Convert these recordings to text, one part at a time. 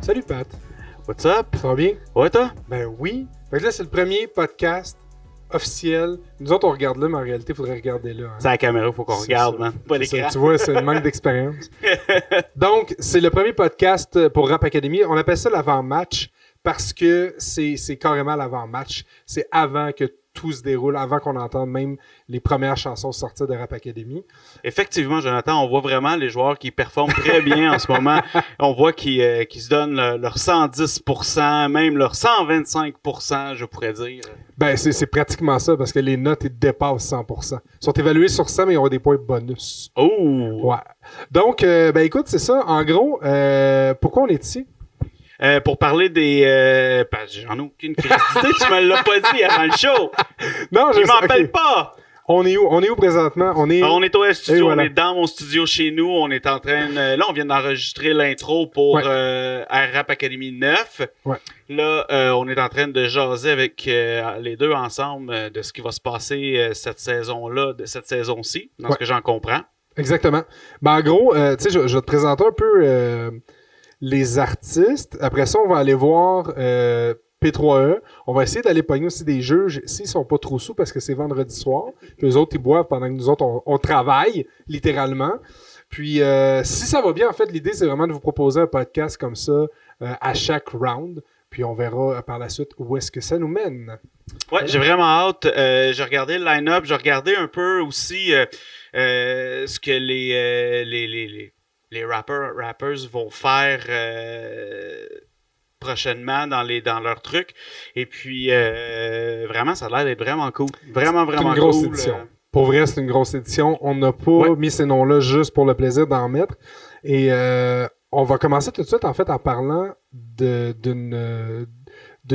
Salut Pat, What's up? ça va bien? Ouais, toi? Ben oui. Fait que là, c'est le premier podcast officiel. Nous autres, on regarde là, mais en réalité, il faudrait regarder là. Hein. C'est la caméra, faut qu'on C'est regarde, ça. man. Pas C'est ça. l'écran. Tu vois, c'est un manque d'expérience. Donc, c'est le premier podcast pour Rap Academy. On appelle ça l'avant-match parce que c'est carrément l'avant-match. C'est avant que tout se déroule, avant qu'on entende même les premières chansons sortir de Rap Academy. Effectivement, Jonathan, on voit vraiment les joueurs qui performent très bien en ce moment. On voit qu'ils se donnent leur 110%, même leur 125%, je pourrais dire. Ben, c'est pratiquement ça parce que les notes, ils dépassent 100%. Ils sont évalués sur 100, mais ils ont des points bonus. Oh! Ouais. Donc, ben écoute, c'est ça. En gros, pourquoi on est ici? Pour parler des... j'en ai aucune crise d'idée, tu me l'as pas dit avant le show! Non, Je m'en rappelle ok. pas! On est où présentement? On est On est au studio, Et voilà. on est dans mon studio chez nous, on est en train de... Là, on vient d'enregistrer l'intro pour Ouais. Rap Academy 9. Ouais. Là, on est en train de jaser avec les deux ensemble de ce qui va se passer cette saison-là, de cette saison-ci, dans Ouais. ce que j'en comprends. Exactement. Ben, en gros, tu sais, je vais te présenter un peu les artistes. Après ça, on va aller voir P3E. On va essayer d'aller pogner aussi des juges s'ils sont pas trop sous parce que c'est vendredi soir. Puis eux autres, ils boivent pendant que nous autres, on travaille, littéralement. Puis, si ça va bien, en fait, l'idée, c'est vraiment de vous proposer un podcast comme ça à chaque round. Puis, on verra par la suite où est-ce que ça nous mène. Ouais, j'ai vraiment hâte. J'ai regardé le line-up, j'ai regardé un peu aussi ce que les rappers vont faire prochainement dans leurs trucs. Et puis, vraiment, ça a l'air d'être vraiment cool. Vraiment, C'est vraiment une grosse cool. édition. Pour vrai, c'est une grosse édition. On n'a pas Ouais. mis ces noms-là juste pour le plaisir d'en mettre. Et on va commencer tout de suite, en fait, en parlant d'une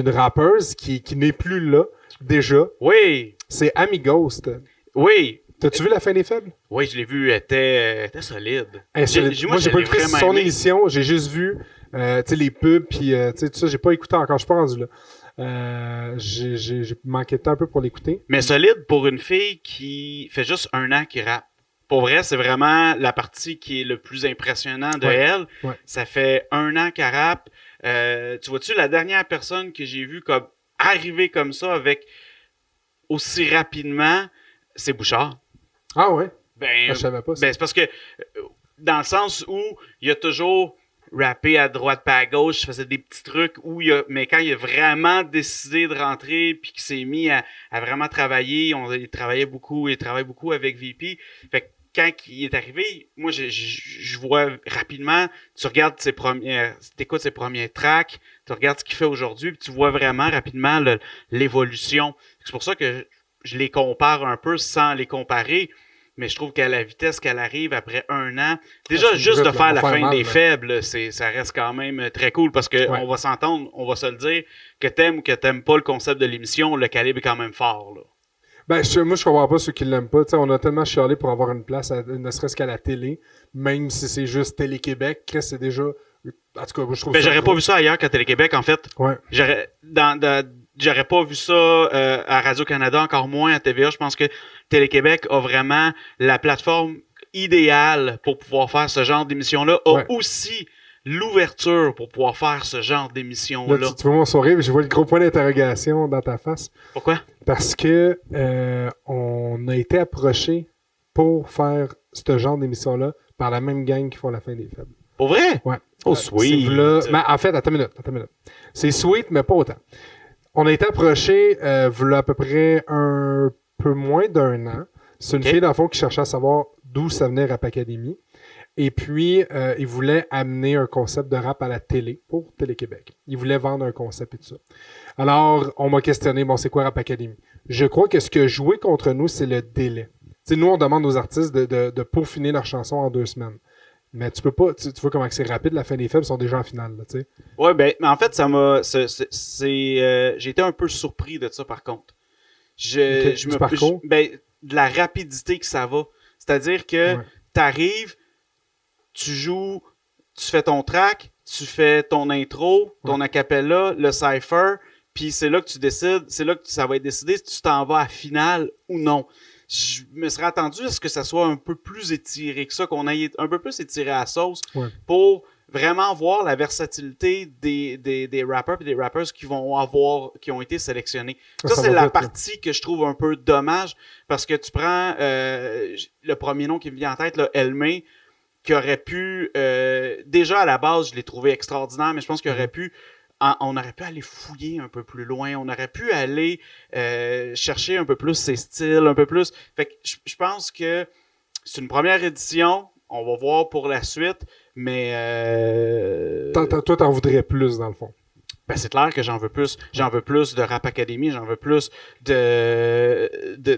rappeuse qui n'est plus là, déjà. Oui, C'est Amy Ghost. oui. T'as-tu vu La fin des faibles? Oui, je l'ai vu, elle était solide. Moi, j'ai pas écouté son émission. J'ai juste vu tu sais, les pubs, puis tu sais, tout ça, j'ai pas écouté encore. Je suis pas rendu là. J'ai manqué de temps un peu pour l'écouter. Mais solide pour une fille qui fait juste 1 an qu'il rappe. Pour vrai, c'est vraiment la partie qui est le plus impressionnant de Ouais. elle. Ouais. Ça fait 1 an qu'elle rappe. Tu vois-tu, la dernière personne que j'ai vue comme arriver comme ça avec aussi rapidement, c'est Bouchard. Ah ouais? Ben, Je savais pas ça. ben c'est parce que dans le sens où il y a toujours rappé à droite pas à gauche, faisait des petits trucs où mais quand il a vraiment décidé de rentrer puis qu'il s'est mis à vraiment travailler, il travaille beaucoup avec VP. Fait que quand il est arrivé, moi je vois rapidement, tu regardes t'écoutes ses premiers tracks, tu regardes ce qu'il fait aujourd'hui, puis tu vois vraiment rapidement l'évolution. C'est pour ça que je les compare un peu sans les comparer. Mais je trouve qu'à la vitesse qu'elle arrive après 1 an, déjà c'est juste vite, de là, faire on la va faire fin mal, des là. faibles, ça reste quand même très cool parce que Ouais. on va s'entendre, on va se le dire, que t'aimes ou que t'aimes pas le concept de l'émission, le calibre est quand même fort. Là. Ben, moi, je comprends pas ceux qui l'aiment pas. Tu sais, on a tellement chialé pour avoir une place, ne serait-ce qu'à la télé, même si c'est juste Télé-Québec. Chris, c'est déjà... En tout cas, moi, je trouve Ben, ça j'aurais gros. pas vu ça ailleurs qu'à Télé-Québec, en fait. Ouais. J'aurais pas vu ça à Radio-Canada, encore moins à TVA. Je pense que Télé-Québec a vraiment la plateforme idéale pour pouvoir faire ce genre d'émission-là, a Ouais. aussi l'ouverture pour pouvoir faire ce genre Là, d'émission-là. tu vois mon sourire, je vois le gros point d'interrogation dans ta face. Pourquoi? Parce que on a été approché pour faire ce genre d'émission-là par la même gang qui font la fin des faibles. Pour vrai? Ouais. Oh, C'est sweet! mais en fait, attends une minute. C'est sweet, mais pas autant. On a été approché v'là à peu près un peu moins d'1 an. C'est une Ok. fille, dans le fond, qui cherchait à savoir d'où ça venait Rap Academy. Et puis, il voulait amener un concept de rap à la télé pour Télé-Québec. Il voulait vendre un concept et tout ça. Alors, on m'a questionné, bon, c'est quoi Rap Academy? Je crois que ce qui a joué contre nous, c'est le délai. Tu sais, nous, on demande aux artistes de peaufiner leur chanson en 2 semaines. Mais tu peux pas, tu vois comment c'est rapide, la fin des faibles sont déjà en finale, là, tu sais. Ouais, ben, mais en fait, ça m'a. J'ai été un peu surpris de ça, par contre. Ok, du parcours? Ben, de la rapidité que ça va. C'est-à-dire que t'arrives, tu joues, tu fais ton track, tu fais ton intro, ton acapella, le cypher, puis c'est là que tu décides, c'est là que ça va être décidé si tu t'en vas à finale ou non. Je me serais attendu à ce que ça soit un peu plus étiré que ça, qu'on aille un peu plus étiré à la sauce pour vraiment voir la versatilité des rappers et des rappers qui ont été sélectionnés. Ça c'est la partie que je trouve un peu dommage parce que tu prends le premier nom qui me vient en tête, là, Elmé, qui aurait pu déjà à la base je l'ai trouvé extraordinaire, mais je pense qu'il aurait pu on aurait pu aller fouiller un peu plus loin, on aurait pu aller chercher un peu plus ses styles, un peu plus. Fait que je pense que c'est une première édition, on va voir pour la suite, mais toi t'en voudrais plus dans le fond. Ben c'est clair que j'en veux plus. J'en veux plus de Rap Academy, j'en veux plus de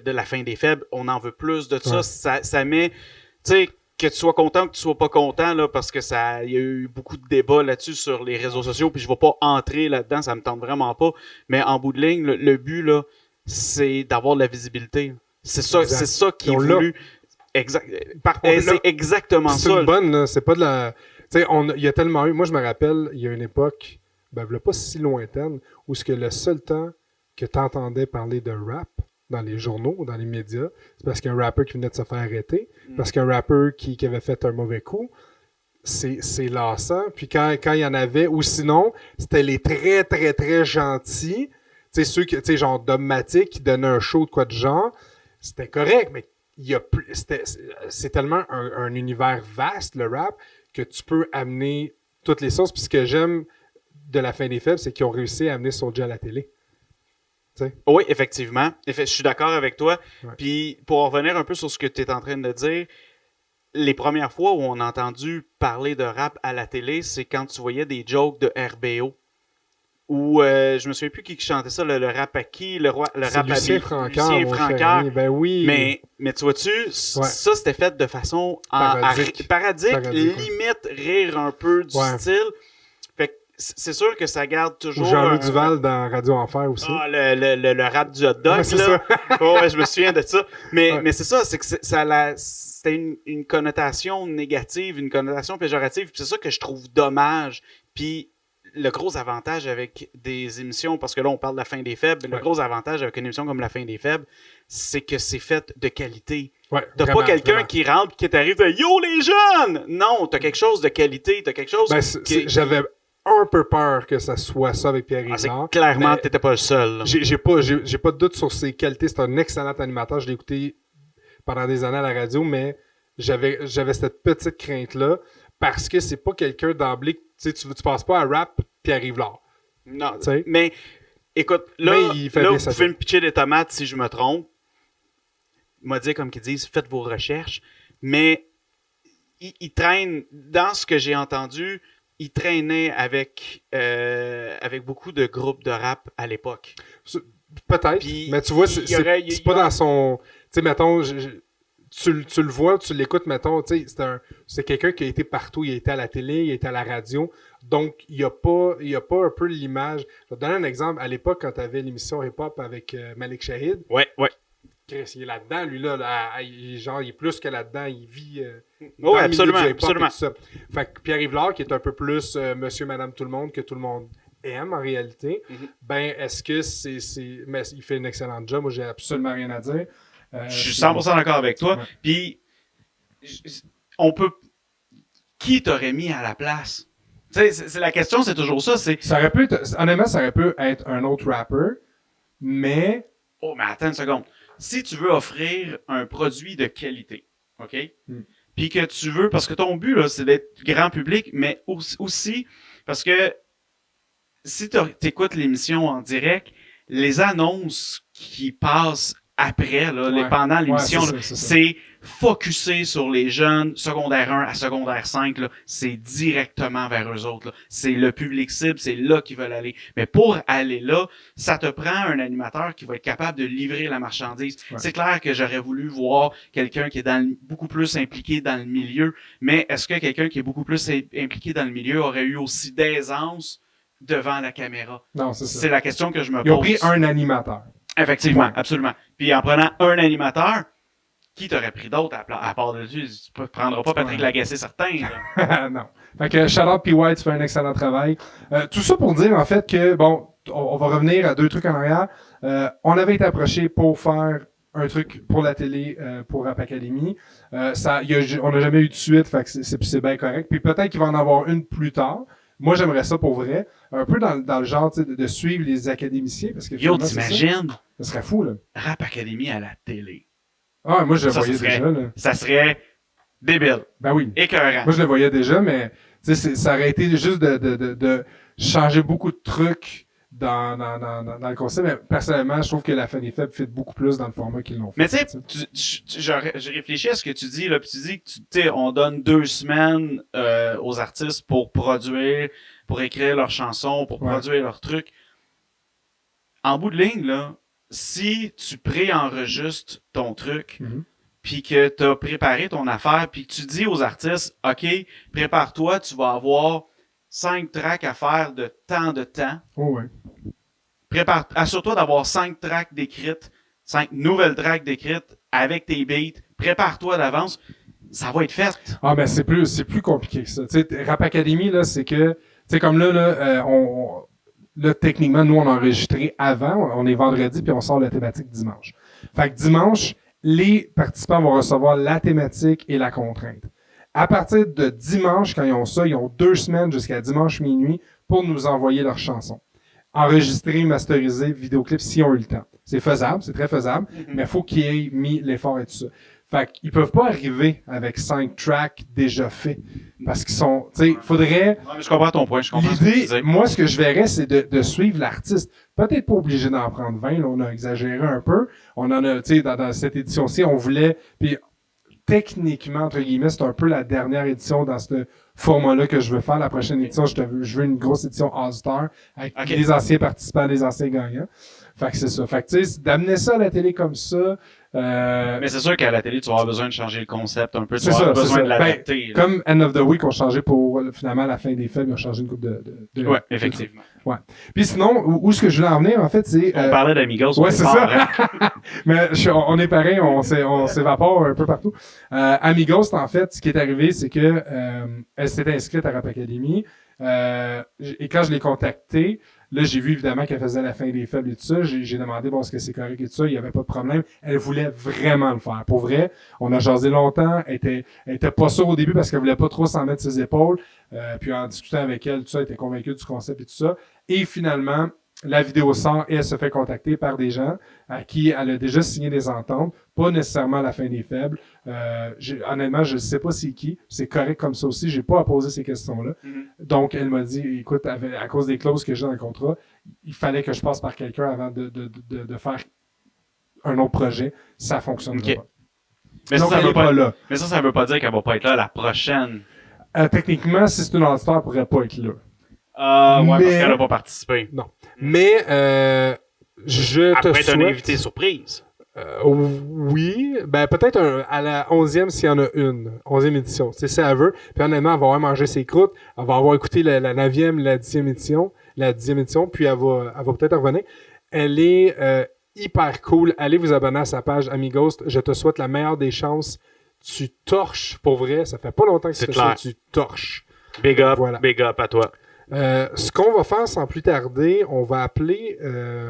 la fin des faibles, on en veut plus de ça. Ça met, tu sais, que tu sois content ou que tu sois pas content, là, parce que il y a eu beaucoup de débats là-dessus sur les réseaux sociaux, puis je vais pas entrer là-dedans, ça me tente vraiment pas. Mais en bout de ligne, le but, là, c'est d'avoir de la visibilité. C'est ça qui est voulu. C'est exactement ça. C'est une bonne, là. C'est pas de la. Tu sais, il y a tellement eu. Moi, je me rappelle, il y a une époque, pas si lointaine, où ce que le seul temps que tu entendais parler de rap dans les journaux, dans les médias, c'est parce qu'un rappeur qui venait de se faire arrêter, parce qu'un rappeur qui avait fait un mauvais coup, c'est lassant. Puis quand il y en avait, ou sinon, c'était les très, très, très gentils, tu sais, ceux qui, tu sais, genre Dogmatic, qui donnaient un show de quoi de genre, c'était correct, mais c'est tellement un univers vaste, le rap, que tu peux amener toutes les sauces. Puis ce que j'aime de la fin des faibles, c'est qu'ils ont réussi à amener Soulja à la télé. T'sais? Oui, effectivement. Je suis d'accord avec toi. Puis pour revenir un peu sur ce que tu es en train de dire, les premières fois où on a entendu parler de rap à la télé, c'est quand tu voyais des jokes de RBO. Ou je me souviens plus qui chantait ça, le rap à qui, le rap à Lucien Francaire. Ben oui. Mais tu vois-tu, ça c'était fait de façon paradique, limite rire un peu du style. Fait que c'est sûr que ça garde toujours. Ou Jean-Loup Duval dans Radio Enfer aussi. Ah, le rap du hot dog, là. Ça. Je me souviens de ça. Mais c'est ça, c'est que c'était une connotation négative, une connotation péjorative. Puis c'est ça que je trouve dommage. Puis le gros avantage avec des émissions, parce que là on parle de la fin des faibles, le gros avantage avec une émission comme la fin des faibles, c'est que c'est fait de qualité. T'as pas quelqu'un qui rentre et qui t'arrive de « Yo les jeunes! » Non, t'as quelque chose de qualité, t'as quelque chose j'avais un peu peur que ça soit ça avec Pierre Rivard. Clairement, t'étais pas le seul. J'ai pas de doute sur ses qualités. C'est un excellent animateur. Je l'ai écouté pendant des années à la radio, mais j'avais cette petite crainte-là parce que c'est pas quelqu'un d'emblée. Tu passes pas à rap Pierre Rivard. Non, mais écoute, là vous pouvez me pitcher des tomates si je me trompe. Il m'a dit, comme qu'ils disent, faites vos recherches. Mais il traîne, dans ce que j'ai entendu, il traînait avec beaucoup de groupes de rap à l'époque. Peut-être, mais tu vois, c'est pas dans son... Tu sais, mettons... Tu le vois, tu l'écoutes, mettons, tu sais, c'est quelqu'un qui a été partout, il a été à la télé, il a été à la radio, donc il n'y a pas un peu l'image. Je vais te donner un exemple, à l'époque, quand tu avais l'émission hip-hop avec Malik Shahid, Chris, il est là-dedans, lui, là il est plus que là-dedans, il vit dans le milieu du hip-hop et tout ça. Fait que Pierre Yvelard, qui est un peu plus monsieur, madame, tout le monde, que tout le monde aime en réalité, ben, est-ce que mais il fait un excellent job, moi j'ai absolument rien à dire. Je suis 100% d'accord avec toi. Puis, on peut... Qui t'aurait mis à la place? Tu sais, la question, c'est toujours ça. Honnêtement, ça aurait pu être un autre rapper, mais... Oh, mais attends une seconde. Si tu veux offrir un produit de qualité, OK? Puis que tu veux... Parce que ton but, là, c'est d'être grand public, mais aussi parce que si tu écoutes l'émission en direct, les annonces qui passent après, là, pendant l'émission, c'est focusé sur les jeunes, secondaire 1 à secondaire 5, là, c'est directement vers eux autres. Là. C'est le public cible, c'est là qu'ils veulent aller. Mais pour aller là, ça te prend un animateur qui va être capable de livrer la marchandise. C'est clair que j'aurais voulu voir quelqu'un qui est beaucoup plus impliqué dans le milieu, mais est-ce que quelqu'un qui est beaucoup plus impliqué dans le milieu aurait eu aussi d'aisance devant la caméra? Non, c'est ça. C'est la question que je me pose. Ils ont pris un animateur. Effectivement, absolument. Puis en prenant un animateur qui t'aurait pris d'autre à part de lui? Tu ne prendras pas Patrick Lagacé, certain. Là. Non. Fait que Charlotte P. tu fais un excellent travail. Tout ça pour dire, en fait, que, bon, on va revenir à 2 trucs en arrière. On avait été approché pour faire un truc pour la télé, pour Rap Academy. On n'a jamais eu de suite, fait que c'est bien correct. Puis peut-être qu'il va en avoir une plus tard. Moi, j'aimerais ça pour vrai. Un peu dans le genre de suivre les académiciens. Parce que Yo, t'imagines? Ça serait fou, là. Rap Academy à la télé. Ah, moi, je le voyais déjà, là. Ça serait débile. Ben oui. Écœurant. Moi, je le voyais déjà, mais ça aurait été juste de changer beaucoup de trucs dans le concept. Mais personnellement, je trouve que la fin des faibles fit beaucoup plus dans le format qu'ils l'ont fait. Mais tu sais, je réfléchis à ce que tu dis, là, puis tu dis que on donne 2 semaines aux artistes pour produire, pour écrire leurs chansons, pour produire leurs trucs. En bout de ligne, là, si tu pré-enregistres ton truc, puis que tu as préparé ton affaire, puis que tu dis aux artistes, OK, prépare-toi, tu vas avoir 5 tracks à faire de temps. Oh ouais. Assure-toi d'avoir 5 tracks d'écrites, 5 nouvelles tracks d'écrites avec tes beats. Prépare-toi d'avance. Ça va être fait. Ah, mais c'est plus compliqué que ça. Tu sais, Rap Academy, là, c'est que, tu sais, comme là, là, techniquement, nous, on a enregistré avant. On est vendredi, puis on sort la thématique dimanche. Fait que dimanche, les participants vont recevoir la thématique et la contrainte. À partir de dimanche, quand ils ont ça, ils ont 2 semaines jusqu'à dimanche minuit pour nous envoyer leurs chansons. Enregistrer, masteriser, vidéoclip, si on a eu le temps. C'est faisable, c'est très faisable, mais il faut qu'ils aient mis l'effort et tout ça. Fait qu'ils peuvent pas arriver avec 5 tracks déjà faits. Parce qu'ils sont, tu sais, faudrait... Ouais, je comprends ton point, je comprends L'idée, ce que tu dis. moi, ce que je verrais, c'est de suivre l'artiste. Peut-être pas obligé d'en prendre 20, là, on a exagéré un peu. On en a, tu sais, dans cette édition-ci, on voulait... Puis techniquement, entre guillemets, c'est un peu la dernière édition dans ce format-là que je veux faire. La prochaine édition, je veux une grosse édition All-Star avec les anciens participants, les anciens gagnants. Fait que c'est ça. Fait que, tu sais, d'amener ça à la télé comme ça... Mais c'est sûr qu'à la télé, tu vas avoir besoin de changer le concept un peu. Tu C'est vas avoir ça, besoin de Ben, l'adapter. comme End of the Week, on changé pour, finalement, la fin des faibles, ils ont changé une coupe de Ouais, effectivement. Ouais. Puis sinon, où est-ce que je voulais en venir, en fait, c'est... On parlait d'Amigos. Ouais, c'est ça. Mais on est pareil, on s'évapore un peu partout. Amigos, en fait, ce qui est arrivé, c'est que elle s'était inscrite à Rap Academy. Et quand je l'ai contactée, là, j'ai vu évidemment qu'elle faisait la fin des faibles et tout ça. J'ai demandé, bon, est-ce que c'est correct et tout ça? Il n'y avait pas de problème. Elle voulait vraiment le faire. Pour vrai, on a jasé longtemps. Elle était pas sûre au début parce qu'elle voulait pas trop s'en mettre ses épaules. Puis en discutant avec elle, tout ça, elle était convaincue du concept et tout ça. Et finalement, la vidéo sort et elle se fait contacter par des gens à qui elle a déjà signé des ententes, pas nécessairement à la fin des faibles. Honnêtement, je ne sais pas c'est qui. C'est correct comme ça aussi. J'ai pas à poser ces questions-là. Donc, elle m'a dit, écoute, à cause des clauses que j'ai dans le contrat, il fallait que je passe par quelqu'un avant de faire un autre projet. Ça fonctionnerait pas. Mais donc, ça elle veut est pas là. Mais ça veut pas dire qu'elle va pas être là la prochaine. Techniquement, si c'est une All-Star, elle pourrait pas être là. Ouais, parce Mais- qu'elle a pas participé. Non. Mais je Après, te être souhaite... un invité surprise. Oui, ben peut-être à la 11e s'il y en a une. 11e édition. C'est ça, elle veut. Puis honnêtement, elle va avoir mangé ses croûtes. Elle va avoir écouté la 9e, la 10e édition. La 10e édition, puis elle va peut-être revenir. Elle est hyper cool. Allez vous abonner à sa page Amigos. Je te souhaite la meilleure des chances. Tu torches, pour vrai. Ça fait pas longtemps que tu fais ça. Tu torches. Big up, Voilà. big up à toi. Ce qu'on va faire sans plus tarder, on va appeler...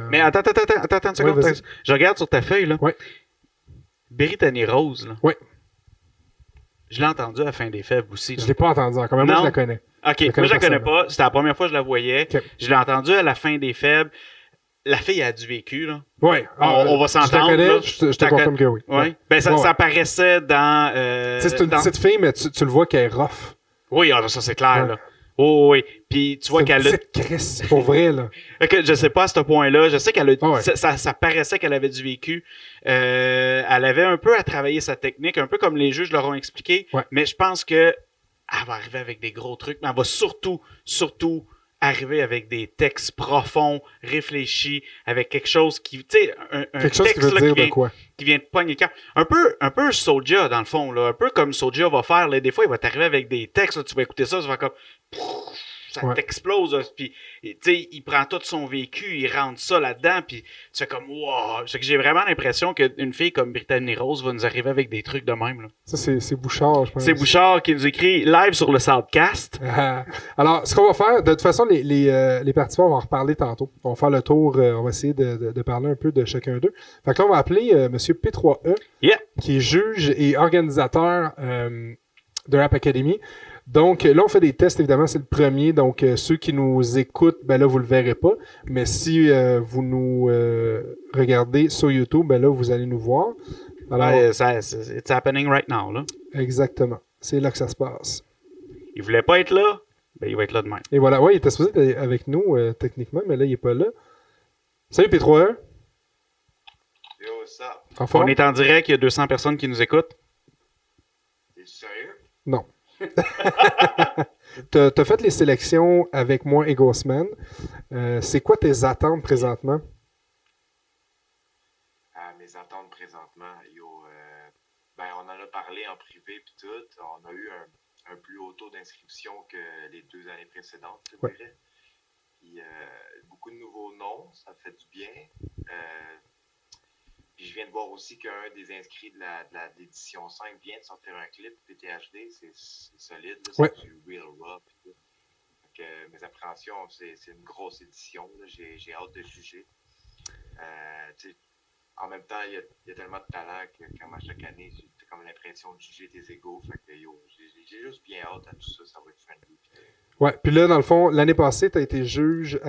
Mais attends une seconde. Ouais, vas-y. Je regarde sur ta feuille, là. Ouais. Brittany Rose, là. Ouais. Je l'ai entendu à la fin des faibles aussi. Je là. l'ai pas entendu encore, mais moi Non. je la connais. Ok, Je moi je la connais personnellement. pas. C'était la première fois que je la voyais. Ok. Je l'ai entendu à la fin des faibles. La fille a du vécu, là. Ouais. On va s'entendre, Je te connais, là. je te confirme que oui. Ouais. Ben, ça, Ouais. ça paraissait dans. Tu sais, c'est une petite fille, mais tu le vois qu'elle est rough. Oui, ça c'est clair, Ouais. là. Oh, oui. Puis tu vois C'est qu'elle une a. petite crisse, pour vrai, là. Ok, je sais pas à ce point-là. Je sais qu'elle a. Ah ouais. Ça paraissait qu'elle avait du vécu. Elle avait un peu à travailler sa technique, un peu comme les juges leur ont expliqué. Ouais. Mais je pense que elle va arriver avec des gros trucs, mais elle va surtout arriver avec des textes profonds, réfléchis, avec quelque chose qui, tu sais, un Quelque chose qui texte veut là, dire de quoi. qui vient de pogner le cœur. Un peu Soulja, dans le fond, là. Un peu comme Soulja va faire, là. Des fois, il va t'arriver avec des textes, là, tu vas écouter ça, tu vas comme... ça Ouais. t'explose. Là. Puis, tu sais, il prend tout son vécu, il rentre ça là-dedans, puis tu fais comme, wow! C'est que j'ai vraiment l'impression qu'une fille comme Brittany Rose va nous arriver avec des trucs de même. Là. Ça, c'est Bouchard, je pense. C'est Bouchard qui nous écrit live sur le Soundcast. Alors, ce qu'on va faire, de toute façon, les participants, on va en reparler tantôt. On va faire le tour, on va essayer de parler un peu de chacun d'eux. Fait que là, on va appeler Monsieur P3E, Yeah. qui est juge et organisateur de Rap Academy. Donc, là, on fait des tests, évidemment, c'est le premier. Donc, ceux qui nous écoutent, ben là, vous le verrez pas. Mais si vous nous regardez sur YouTube, ben là, vous allez nous voir. Alors, Ouais, it's happening right now. Là. exactement. C'est là que ça se passe. Il voulait pas être là, ben il va être là demain. Et voilà, ouais, il était supposé être avec nous techniquement, mais là, il est pas là. Salut P3E. Yo, ça, En forme? On est en direct, il y a 200 personnes qui nous écoutent. t'es sérieux? Non. T'as fait les sélections avec moi et Ghostman. C'est quoi tes attentes présentement? Mes attentes présentement, yo, ben on en a parlé en privé puis tout. On a eu un plus haut taux d'inscription que les 2 années précédentes, je Ouais. dirais. Puis beaucoup de nouveaux noms, ça fait du bien. Puis je viens de voir aussi qu'un des inscrits de l'édition 5 vient de sortir un clip PTHD, c'est solide, là, c'est Ouais. du real raw. Puis tout. Donc, mes appréhensions, c'est une grosse édition, là, j'ai hâte de juger. Tu sais, en même temps, il y a tellement de talent que comme à chaque année, j'ai comme l'impression de juger tes égaux. Fait que yo, j'ai juste bien hâte à tout ça, ça va être friendly. Ouais, puis là, dans le fond, l'année passée, t'as été juge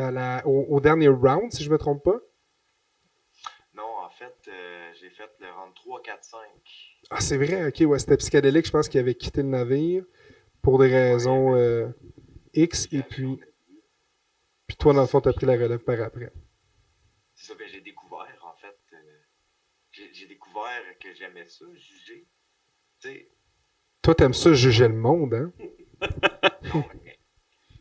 au dernier round, si je me trompe pas. Non, en fait, j'ai fait le round 3, 4, 5. Ah, c'est vrai, ok, ouais, c'était psychédélique, je pense qu'il avait quitté le navire pour des raisons X, et puis toi, dans le fond, t'as pris la relève par après. C'est ça que j'ai découvert, en fait. J'ai découvert que j'aimais ça, juger. Tu sais, Toi, t'aimes ça juger le monde, hein? non,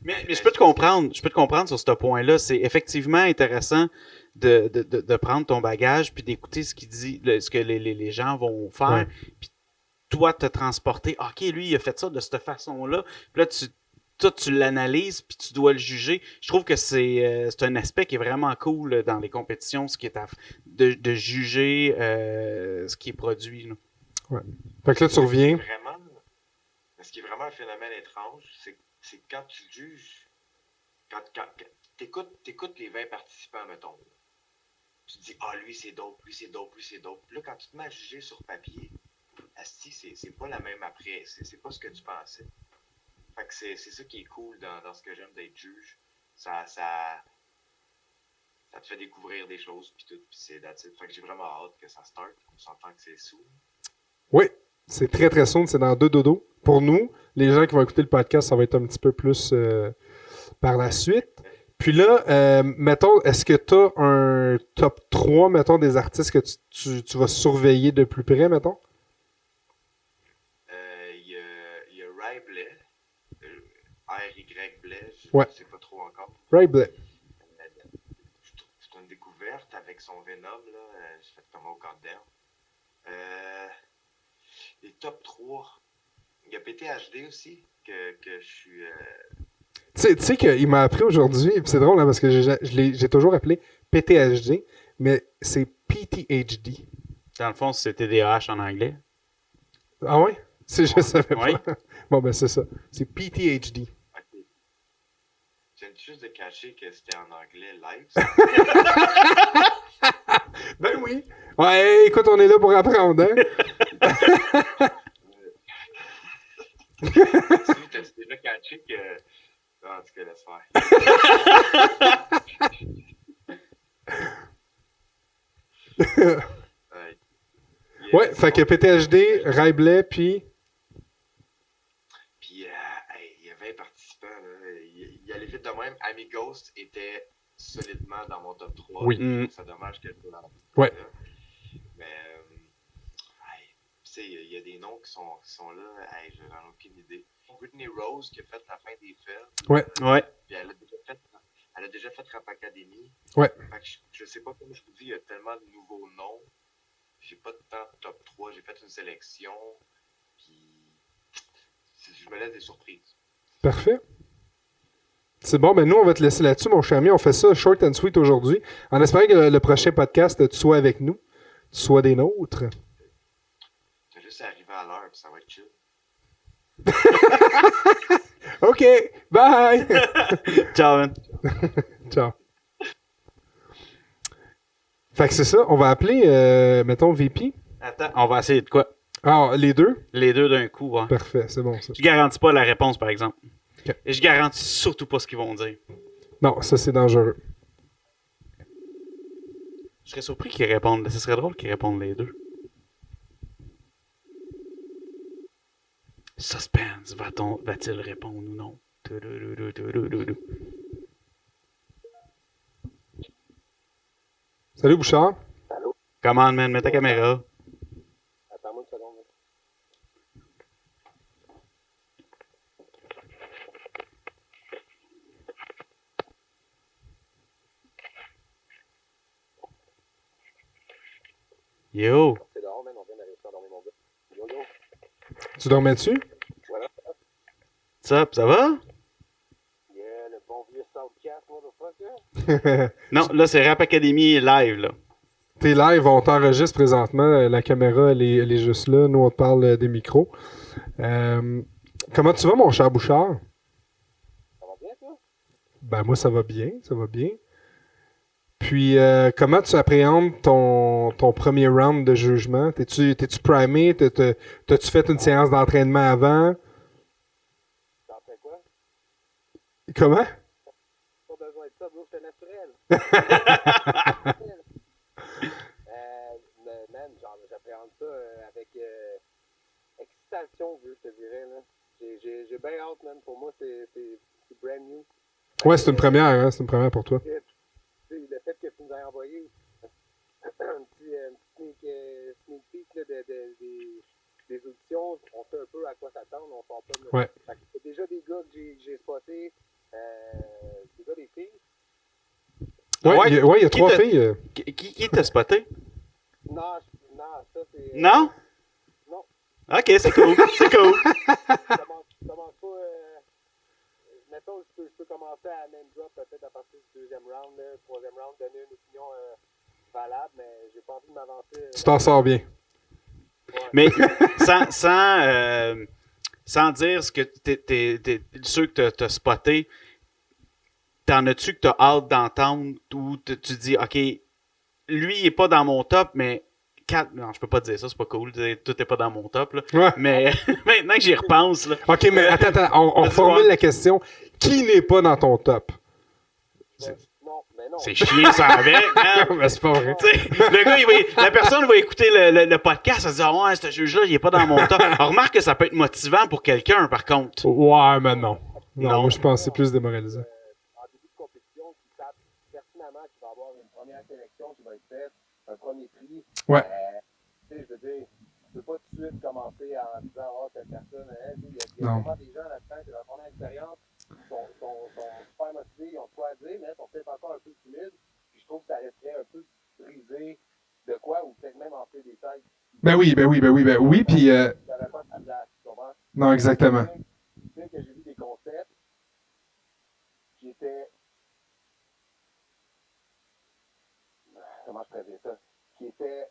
Mais je peux te comprendre. Je peux te comprendre sur ce point-là. C'est effectivement intéressant de prendre ton bagage puis d'écouter ce qu'il dit, ce que les gens vont faire. Ouais. Puis toi, te transporter. OK, lui, il a fait ça de cette façon-là. Puis là, tu l'analyses puis tu dois le juger. Je trouve que c'est un aspect qui est vraiment cool dans les compétitions, ce qui est de juger ce qui est produit. Là. Ouais. Fait que là, tu reviens. Ce qui est vraiment un phénomène étrange, c'est que quand tu juges, quand t'écoutes les 20 participants, mettons, tu te dis, ah, lui c'est dope, lui c'est dope, lui c'est dope. Puis là, quand tu te mets à juger sur papier, asti, c'est pas la même après, c'est pas ce que tu pensais. Fait que c'est ça qui est cool dans ce que j'aime d'être juge. Ça te fait découvrir des choses, puis tout, puis c'est that's it. Fait que j'ai vraiment hâte que ça start. On s'entend que c'est sous. Oui, c'est très très soon, c'est dans 2 dodos. Pour nous, les gens qui vont écouter le podcast, ça va être un petit peu plus par la suite. Puis là, mettons, est-ce que tu as un top 3, mettons, des artistes que tu vas surveiller de plus près, mettons? Il y a Ray Blais, R-Y Blais, je Ouais. ne sais pas trop encore. Ray Blais. Je trouve que c'est une découverte avec son Venom, là. J'ai fait comme au goddamn. Les top 3. Il y a PTHD aussi, que je suis. Tu sais qu'il m'a appris aujourd'hui, puis c'est drôle hein, parce que j'ai toujours appelé PTHD, mais c'est PTHD. Dans le fond, c'est TDAH en anglais. Ah ouais? Je savais Oui. pas. Bon, ben c'est ça. C'est PTHD. Ok. Je viens juste de cacher que c'était en anglais live. Ben oui. Ouais, écoute, on est là pour apprendre, hein? T'as déjà caché que. En tout cas, laisse faire. Ouais, fait que PTHD, Ray Blais, puis... Puis, il y a 20 participants. Là. Il allait vite de même. Amigos était solidement dans mon top 3. Oui. C'est dommage qu'elle soit dans la Ouais. là. Mais, tu sais, il y a des noms qui sont là. Je n'en ai aucune idée. Brittany Rose qui a fait la fin des fêtes. Ouais. Ouais. Puis elle a déjà fait Rap Academy. Ouais. Fait que je sais pas, comme je vous dis, il y a tellement de nouveaux noms. J'ai pas de temps de top 3. J'ai fait une sélection. Puis je me laisse des surprises. Parfait. C'est bon, ben nous, on va te laisser là-dessus, mon cher ami. On fait ça short and sweet aujourd'hui, en espérant que le prochain podcast, tu sois avec nous, tu sois des nôtres. Tu vas juste arriver à l'heure, puis ça va être chill. OK, bye! Ciao, man. Ciao. Fait que c'est ça, on va appeler, mettons, VP. Attends, on va essayer de quoi? Ah, les deux? Les deux d'un coup, ouais. Parfait, c'est bon ça. Je garantis pas la réponse, par exemple. Ok. Et je garantis surtout pas ce qu'ils vont dire. Non, ça c'est dangereux. Je serais surpris qu'ils répondent. Ce serait drôle qu'ils répondent les deux. Suspense, va-t-il répondre ou non? Salut Bouchard. Commande, man, mets ta caméra. Attends-moi une seconde. Yo! C'est dehors, man. On vient de réussir à dormir, mon gars. Yo, yo. Tu dormais dessus? Voilà. What's up, ça va? Yeah, le bon vieux Southcast, motherfucker. Non, là, c'est Rap Academy live, là. T'es live, on t'enregistre présentement. La caméra, elle est juste là. Nous, on te parle des micros. Comment tu vas, mon cher Bouchard? Ça va bien, toi? Ben, moi, ça va bien. Ça va bien. Puis, comment tu appréhendes ton premier round de jugement? T'es-tu primé? T'as-tu fait une séance d'entraînement avant? T'en fais quoi? Comment? Pas besoin de ça, bro. C'est naturel. Man, genre, j'appréhende ça avec excitation, je te dirais. Là. J'ai bien hâte, man. Pour moi, c'est brand new. Ouais, c'est une première, hein? C'est une première pour toi. Le fait que tu nous aies envoyé un petit sneak peek là, des auditions, on sait un peu à quoi s'attendre, on sort pas de... Ouais. Fait que c'est déjà des gars que j'ai spotés, des gars, des filles. Ouais, il y a trois t'a- filles. Qui t'a spoté? Non, ça c'est... Non? Non. Ok, c'est cool, c'est cool. Commence pas... mettons, je peux commencer à name drop peut-être à partir du deuxième round, là, troisième round, donner une opinion valable, mais j'ai pas envie de m'avancer. Tu t'en sors bien. Ouais. Mais sans dire ce que ceux que t'as spoté, t'en as-tu que t'as hâte d'entendre ou tu dis, OK, lui, il est pas dans mon top, mais non, je peux pas dire ça, c'est pas cool. Tout est pas dans mon top, là. Ouais. Mais maintenant que j'y repense, là. OK, mais attends, on Vas-y, formule ouais. la question. Qui n'est pas dans ton top? Non, mais non. C'est chier ça avec, man. Ben, c'est pas vrai. Tu sais, le gars, la personne va écouter le podcast, elle va se dire, ah ouais, ce juge-là, il est pas dans mon top. Alors, remarque que ça peut être motivant pour quelqu'un, par contre. Ouais, mais non. Non, Non. moi, je pense que c'est plus démoralisant. En début de compétition, qui savent pertinemment qu'il va y avoir une première sélection qui va être faite, un premier prix. Ouais. Tu sais, je veux dire, tu peux pas tout de suite commencer en disant, oh, cette personne, il y a Non. vraiment des gens là-dedans qui ont la première expérience, sont super motivés, ils ont quoi à dire, mais sont peut-être encore un peu timides. Puis je trouve que ça risquerait un peu de briser de quoi, ou peut-être même enfler des têtes. Ben oui, puis... Ça n'aurait pas sa place, tu comprends? Non, exactement. Tu sais que j'ai vu des concepts qui étaient. Comment je pourrais dire ça? Qui étaient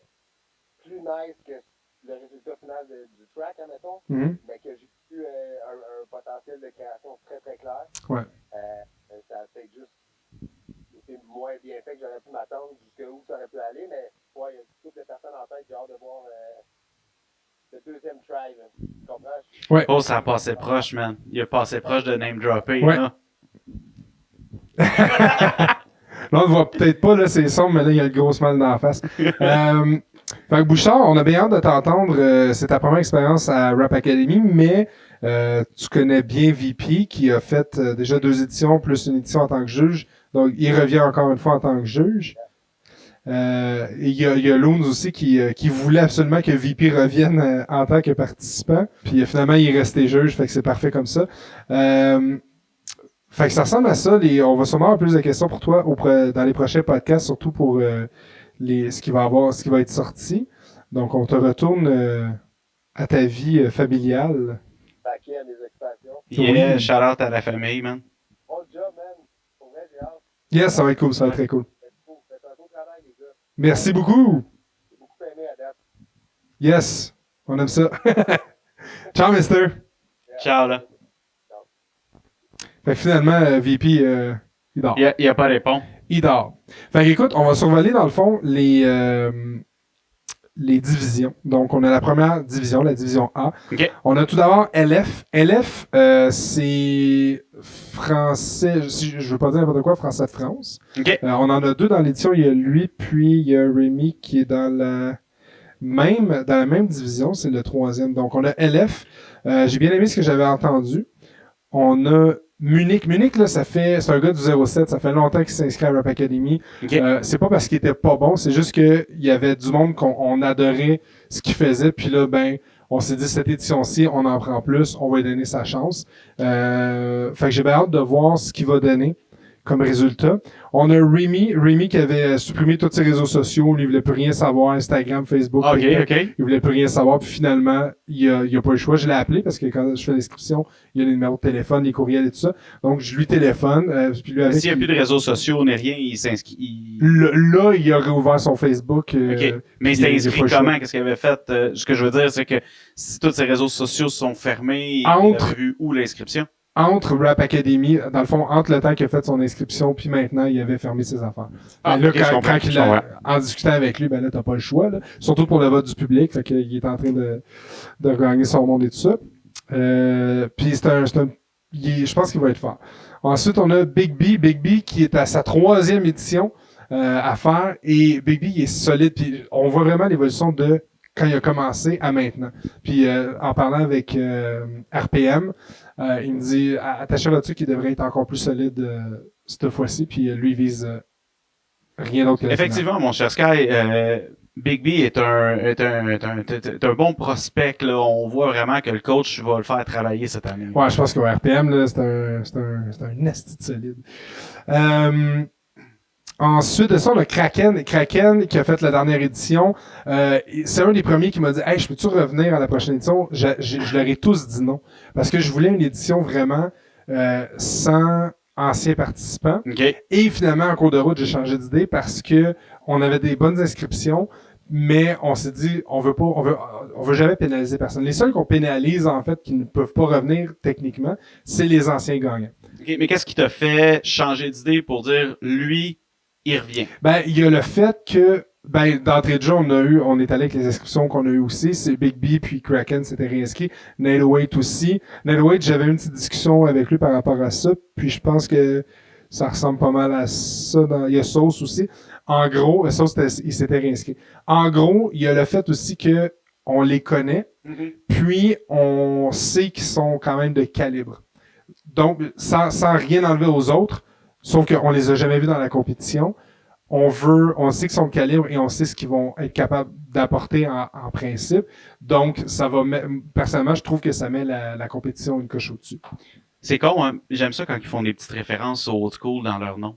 plus nice que le résultat final du track, admettons, Mhm. mais que j'ai vu un potentiel de création très très clair. Ouais. Ça a peut-être juste été moins bien fait que j'aurais pu m'attendre jusqu'où ça aurait pu aller, mais ouais, il y a une couple de personnes en tête qui ont hâte de voir le deuxième try. Là. Tu comprends? Ouais. Oh, ça a passé proche, man. Il a passé proche de name dropper, Ouais. là. Là, on ne voit peut-être pas, là, c'est sombre, mais là, il y a le gros mal dans la face. Fait que Bouchard, on a bien hâte de t'entendre. C'est ta première expérience à Rap Academy, mais tu connais bien VP qui a fait déjà 2 éditions plus une édition en tant que juge. Donc, il revient encore une fois en tant que juge. Et il y a Loons aussi qui voulait absolument que VP revienne en tant que participant. Puis finalement, il est resté juge, fait que c'est parfait comme ça. Fait que ça ressemble à ça. On va sûrement avoir plus de questions pour toi dans les prochains podcasts, surtout pour ce qui va être sorti. Donc, on te retourne à ta vie familiale. Paquet à mes expansions. Yeah, Oui. shout out à la famille, man. Bon job, man. Yes, ça va être cool, ça va être très cool. Faites un beau travail, les gars. Merci beaucoup. J'ai beaucoup aimé à date. Yes, on aime ça. Ciao, mister. Ciao, là. Fait que finalement, VP, il dort. Il n'y a pas de réponse. Il dort. Fait que, écoute, on va survoler dans le fond les divisions. Donc, on a la première division, la division A. OK. On a tout d'abord LF. LF, c'est français, si je veux pas dire n'importe quoi, français de France. OK. On en a deux dans l'édition. Il y a lui, puis il y a Rémi qui est dans la même division. C'est le troisième. Donc, on a LF. J'ai bien aimé ce que j'avais entendu. On a Munich. Munich, là, c'est un gars du 07. Ça fait longtemps qu'il s'inscrit à Rap Academy. OK. C'est pas parce qu'il était pas bon, c'est juste que il y avait du monde qu'on adorait ce qu'il faisait. Puis là, on s'est dit, cette édition-ci, on en prend plus, on va lui donner sa chance. Fait que j'ai bien hâte de voir ce qu'il va donner comme résultat. On a Rémi qui avait supprimé tous ses réseaux sociaux, lui, il voulait plus rien savoir, Instagram, Facebook. OK, TikTok. OK. Il voulait plus rien savoir, puis finalement, il a pas eu le choix. Je l'ai appelé parce que quand je fais l'inscription, il y a les numéros de téléphone, les courriels et tout ça. Donc, je lui téléphone, puis lui avec. S'il n'y a plus de réseaux sociaux ni rien, il s'inscrit. Là, il a réouvert son Facebook. OK. Mais il il s'était a pas inscrit le choix. comment? Qu'est-ce qu'il avait fait? Ce que je veux dire, c'est que si tous ces réseaux sociaux sont fermés, il Entre- a vu où l'inscription? Entre Rap Academy, dans le fond, entre le temps qu'il a fait son inscription, puis maintenant, il avait fermé ses affaires. Ah, Ben là, ok, je comprends, quand je il a, comprends. en discutant avec lui, ben là, t'as pas le choix, là. Surtout pour le vote du public, fait qu'il est en train de gagner son monde et tout ça. Puis je pense qu'il va être fort. Ensuite, on a Big B qui est à sa 3e édition, à faire, et Big B, il est solide, puis on voit vraiment l'évolution de quand il a commencé à maintenant. Puis en parlant avec RPM, il me dit attachez là-dessus qu'il devrait être encore plus solide cette fois-ci, puis lui il vise rien d'autre que la finale. Effectivement, mon cher Sky, Big B est un bon prospect. Là. On voit vraiment que le coach va le faire travailler cette année. Ouais, je pense que RPM, là, c'est un esti de solide. Ensuite de ça, on a Kraken qui a fait la dernière édition. C'est un des premiers qui m'a dit « Hey, je peux-tu revenir à la prochaine édition? » Je leur ai tous dit non. Parce que je voulais une édition vraiment sans anciens participants. OK. Et finalement, en cours de route, j'ai changé d'idée parce que on avait des bonnes inscriptions, mais on s'est dit on veut jamais pénaliser personne. Les seuls qu'on pénalise, en fait, qui ne peuvent pas revenir techniquement, c'est les anciens gagnants. OK. Mais qu'est-ce qui t'a fait changer d'idée pour dire lui, il revient? Ben, il y a le fait que, d'entrée de jeu, on est allé avec les inscriptions qu'on a eues aussi. C'est Big B puis Kraken s'était réinscrit. 908 aussi. 908, j'avais une petite discussion avec lui par rapport à ça. Puis je pense que ça ressemble pas mal à ça. Il y a Sauce aussi. En gros, Sauce, il s'était réinscrit. En gros, il y a le fait aussi que on les connaît. Puis on sait qu'ils sont quand même de calibre. Donc, sans rien enlever aux autres, sauf qu'on les a jamais vus dans la compétition. On sait qu'ils sont de calibre et on sait ce qu'ils vont être capables d'apporter en principe. Donc, personnellement, je trouve que ça met la compétition une coche au-dessus. C'est con, hein? J'aime ça quand ils font des petites références au old school dans leur nom.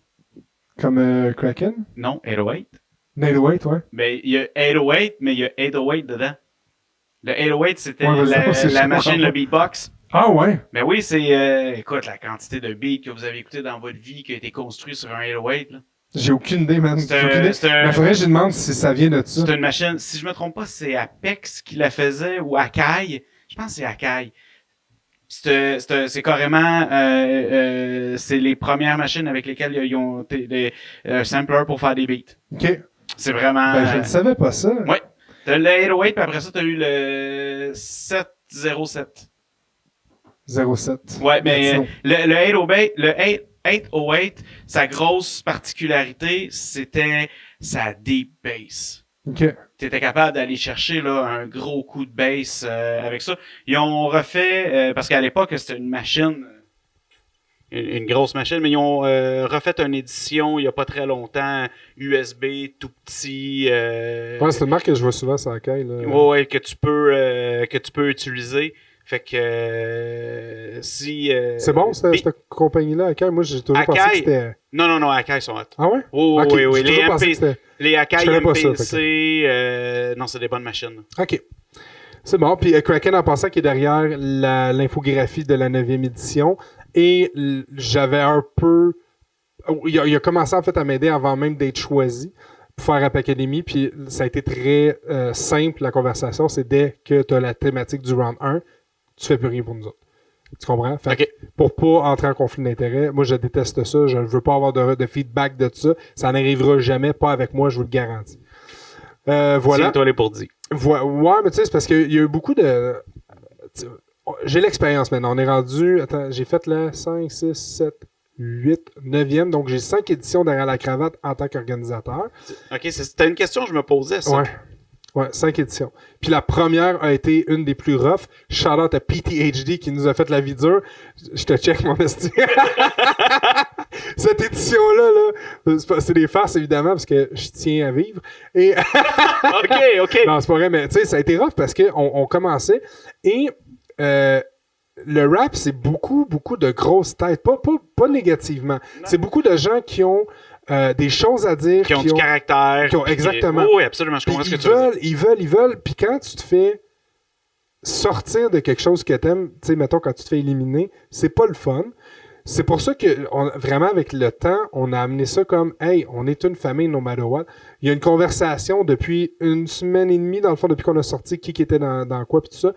Comme Kraken? Non, 808. 908, ouais. Ben, il y a 808, mais il y a 808 dedans. Le 808, c'était Ouais, vas-y, c'est la chaud. machine, le beatbox. Ah ouais? Ben oui, c'est, écoute, la quantité de beats que vous avez écouté dans votre vie qui a été construit sur un 808, là. J'ai aucune idée, man. C'est J'ai aucune idée. Mais faudrait que je lui demande si ça vient de ça. C'est une machine, si je me trompe pas, c'est Apex qui la faisait ou Akai. Je pense que c'est Akai. C'est carrément, c'est les premières machines avec lesquelles ils ont des samplers pour faire des beats. OK. C'est vraiment. Ben, je ne savais pas ça. Ouais. T'as le 808, puis après ça, t'as eu le 707. 07. Ouais, mais Latino. le 808, sa grosse particularité, c'était sa deep bass. OK. T'étais capable d'aller chercher là un gros coup de bass avec ça. Ils ont refait, parce qu'à l'époque, c'était une machine, une grosse machine, mais ils ont refait une édition il y a pas très longtemps, USB, tout petit. Ouais, c'est une marque que je vois souvent sur la caille, là. Ouais, que tu peux utiliser. Fait que si C'est bon, cette compagnie-là, Akai? Moi, j'ai toujours pensé que Akai? c'était... non, Akai sont hot. Ah ouais? Oui, Ok, oui, oui. j'ai toujours pensé que c'était... Les Akai Je connais pas ça, MPC, non, c'est des bonnes machines. OK. C'est bon. Puis Kraken, en passant, qui est derrière l'infographie de la 9e édition. Et j'avais un peu il a commencé en fait à m'aider avant même d'être choisi pour faire Rap Academy, puis ça a été très simple la conversation, c'est dès que tu as la thématique du round 1, tu fais plus rien pour nous autres. Tu comprends? Fait que pour pas entrer en conflit d'intérêt, moi je déteste ça, je ne veux pas avoir de feedback de ça, ça n'arrivera jamais, pas avec moi, je vous le garantis. Voilà. Tiens-toi les pour dire. Ouais, mais tu sais, c'est parce qu'il y a eu beaucoup de... J'ai l'expérience maintenant, on est rendu... Attends, j'ai fait là 5, 6, 7... 8, 9e, donc j'ai 5 éditions derrière la cravate en tant qu'organisateur. OK, c'était une question que je me posais, ça. Ouais, 5 éditions. Puis la première a été une des plus rough. Shout-out à PTHD qui nous a fait la vie dure. Je te check mon esti. Cette édition-là, c'est des farces évidemment parce que je tiens à vivre. Et OK. Non, c'est pas vrai, mais tu sais, ça a été rough parce qu'on commençait et le rap, c'est beaucoup de grosses têtes. Pas négativement. Non. C'est beaucoup de gens qui ont des choses à dire. Qui ont du caractère. Exactement. Oui, absolument. Je comprends ce que tu veux dire. Ils veulent. Puis quand tu te fais sortir de quelque chose que t'aimes, tu sais, mettons, quand tu te fais éliminer, c'est pas le fun. C'est pour ça que, vraiment, avec le temps, on a amené ça comme, hey, on est une famille no matter what. Il y a une conversation depuis une semaine et demie, dans le fond, depuis qu'on a sorti qui était dans quoi, puis tout ça.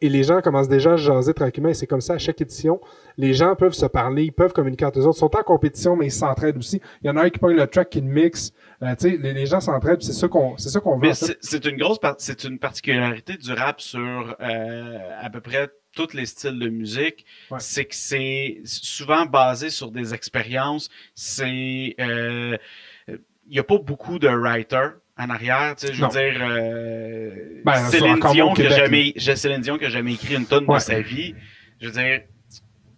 Et les gens commencent déjà à jaser tranquillement, et c'est comme ça à chaque édition. Les gens peuvent se parler, ils peuvent communiquer entre eux autres. Ils sont en compétition, mais ils s'entraident aussi. Il y en a un qui pogne le track, qui le mixe. Tu sais, les gens s'entraident, c'est ça qu'on veut. Mais c'est une particularité du rap sur à peu près tous les styles de musique, c'est que c'est souvent basé sur des expériences. Il y a pas beaucoup de writers en arrière, tu sais, je veux dire, Céline Dion qui a jamais écrit une tonne de sa vie. Je veux dire,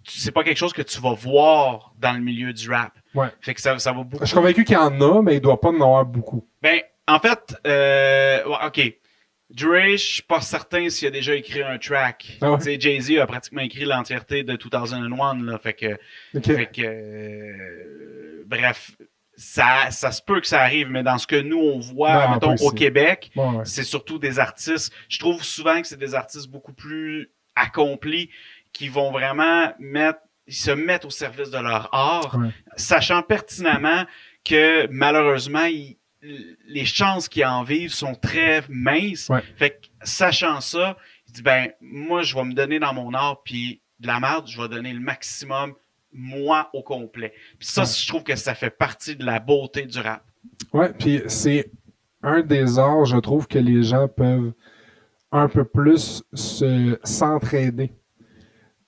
c'est pas quelque chose que tu vas voir dans le milieu du rap. Ouais. Fait que ça va beaucoup. Je suis convaincu qu'il y en a, mais il doit pas en avoir beaucoup. Ben, en fait, OK. Dre, je suis pas certain s'il a déjà écrit un track. Ah ouais? Tu sais, Jay-Z a pratiquement écrit l'entièreté de 2001, là. Fait que, bref, ça se peut que ça arrive, mais dans ce que nous, on voit, mettons, au Québec, c'est surtout des artistes. Je trouve souvent que c'est des artistes beaucoup plus accomplis qui vont vraiment se mettent au service de leur art, sachant pertinemment que, malheureusement, les chances qu'ils en vivent sont très minces. Fait que, sachant ça, il dit, ben, moi, je vais me donner dans mon art, puis de la merde, je vais donner le maximum, moi, au complet. Puis ça, je trouve que ça fait partie de la beauté du rap. Ouais, puis c'est un des arts, je trouve, que les gens peuvent un peu plus s'entraider.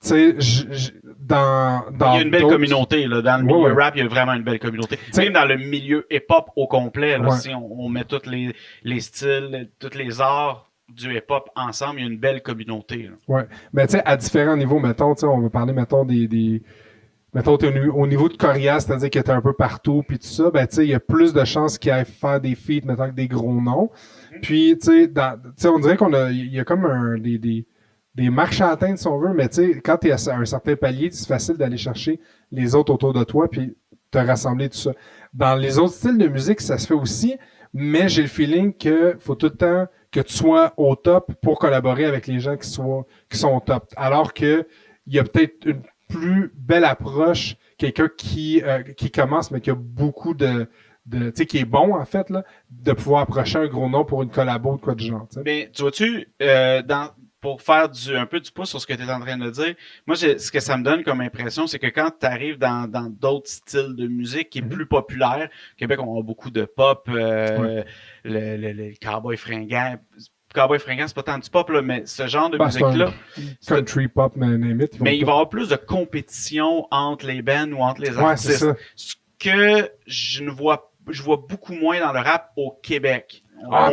Tu sais, il y a une belle communauté, là. Dans le milieu rap, il y a vraiment une belle communauté. Même dans le milieu hip-hop au complet, là, si on met tous les styles, tous les arts du hip-hop ensemble, il y a une belle communauté, là. Ouais. Mais tu sais, à différents niveaux, mettons, tu sais, on va parler, mettons, mettons, t'es au niveau de chorias, c'est-à-dire que t'es un peu partout, puis tout ça, ben, tu sais, il y a plus de chances qu'il aille faire des feats, mettons, avec des gros noms. Puis, tu sais, on dirait il y a comme des marches à atteindre, si on veut, mais tu sais, quand tu es à un certain palier, c'est facile d'aller chercher les autres autour de toi puis te rassembler, tout ça. Dans les autres styles de musique, ça se fait aussi, mais j'ai le feeling que faut tout le temps que tu sois au top pour collaborer avec les gens qui sont au top. Alors que il y a peut-être une plus belle approche, quelqu'un qui commence, mais qui a beaucoup tu sais, qui est bon, en fait, là, de pouvoir approcher un gros nom pour une collabo de quoi de genre, t'sais. Mais, tu vois-tu, pour faire un peu du pouce sur ce que tu es en train de dire, moi, ce que ça me donne comme impression, c'est que quand tu arrives dans d'autres styles de musique qui est plus populaire, au Québec, on a beaucoup de pop, le cowboy fringant. Cowboy fringant, c'est pas tant du pop, là, mais ce genre de musique-là. Country pop, mais il va y avoir plus de compétition entre les bands ou entre les artistes. C'est ça. Ce que je vois beaucoup moins dans le rap au Québec.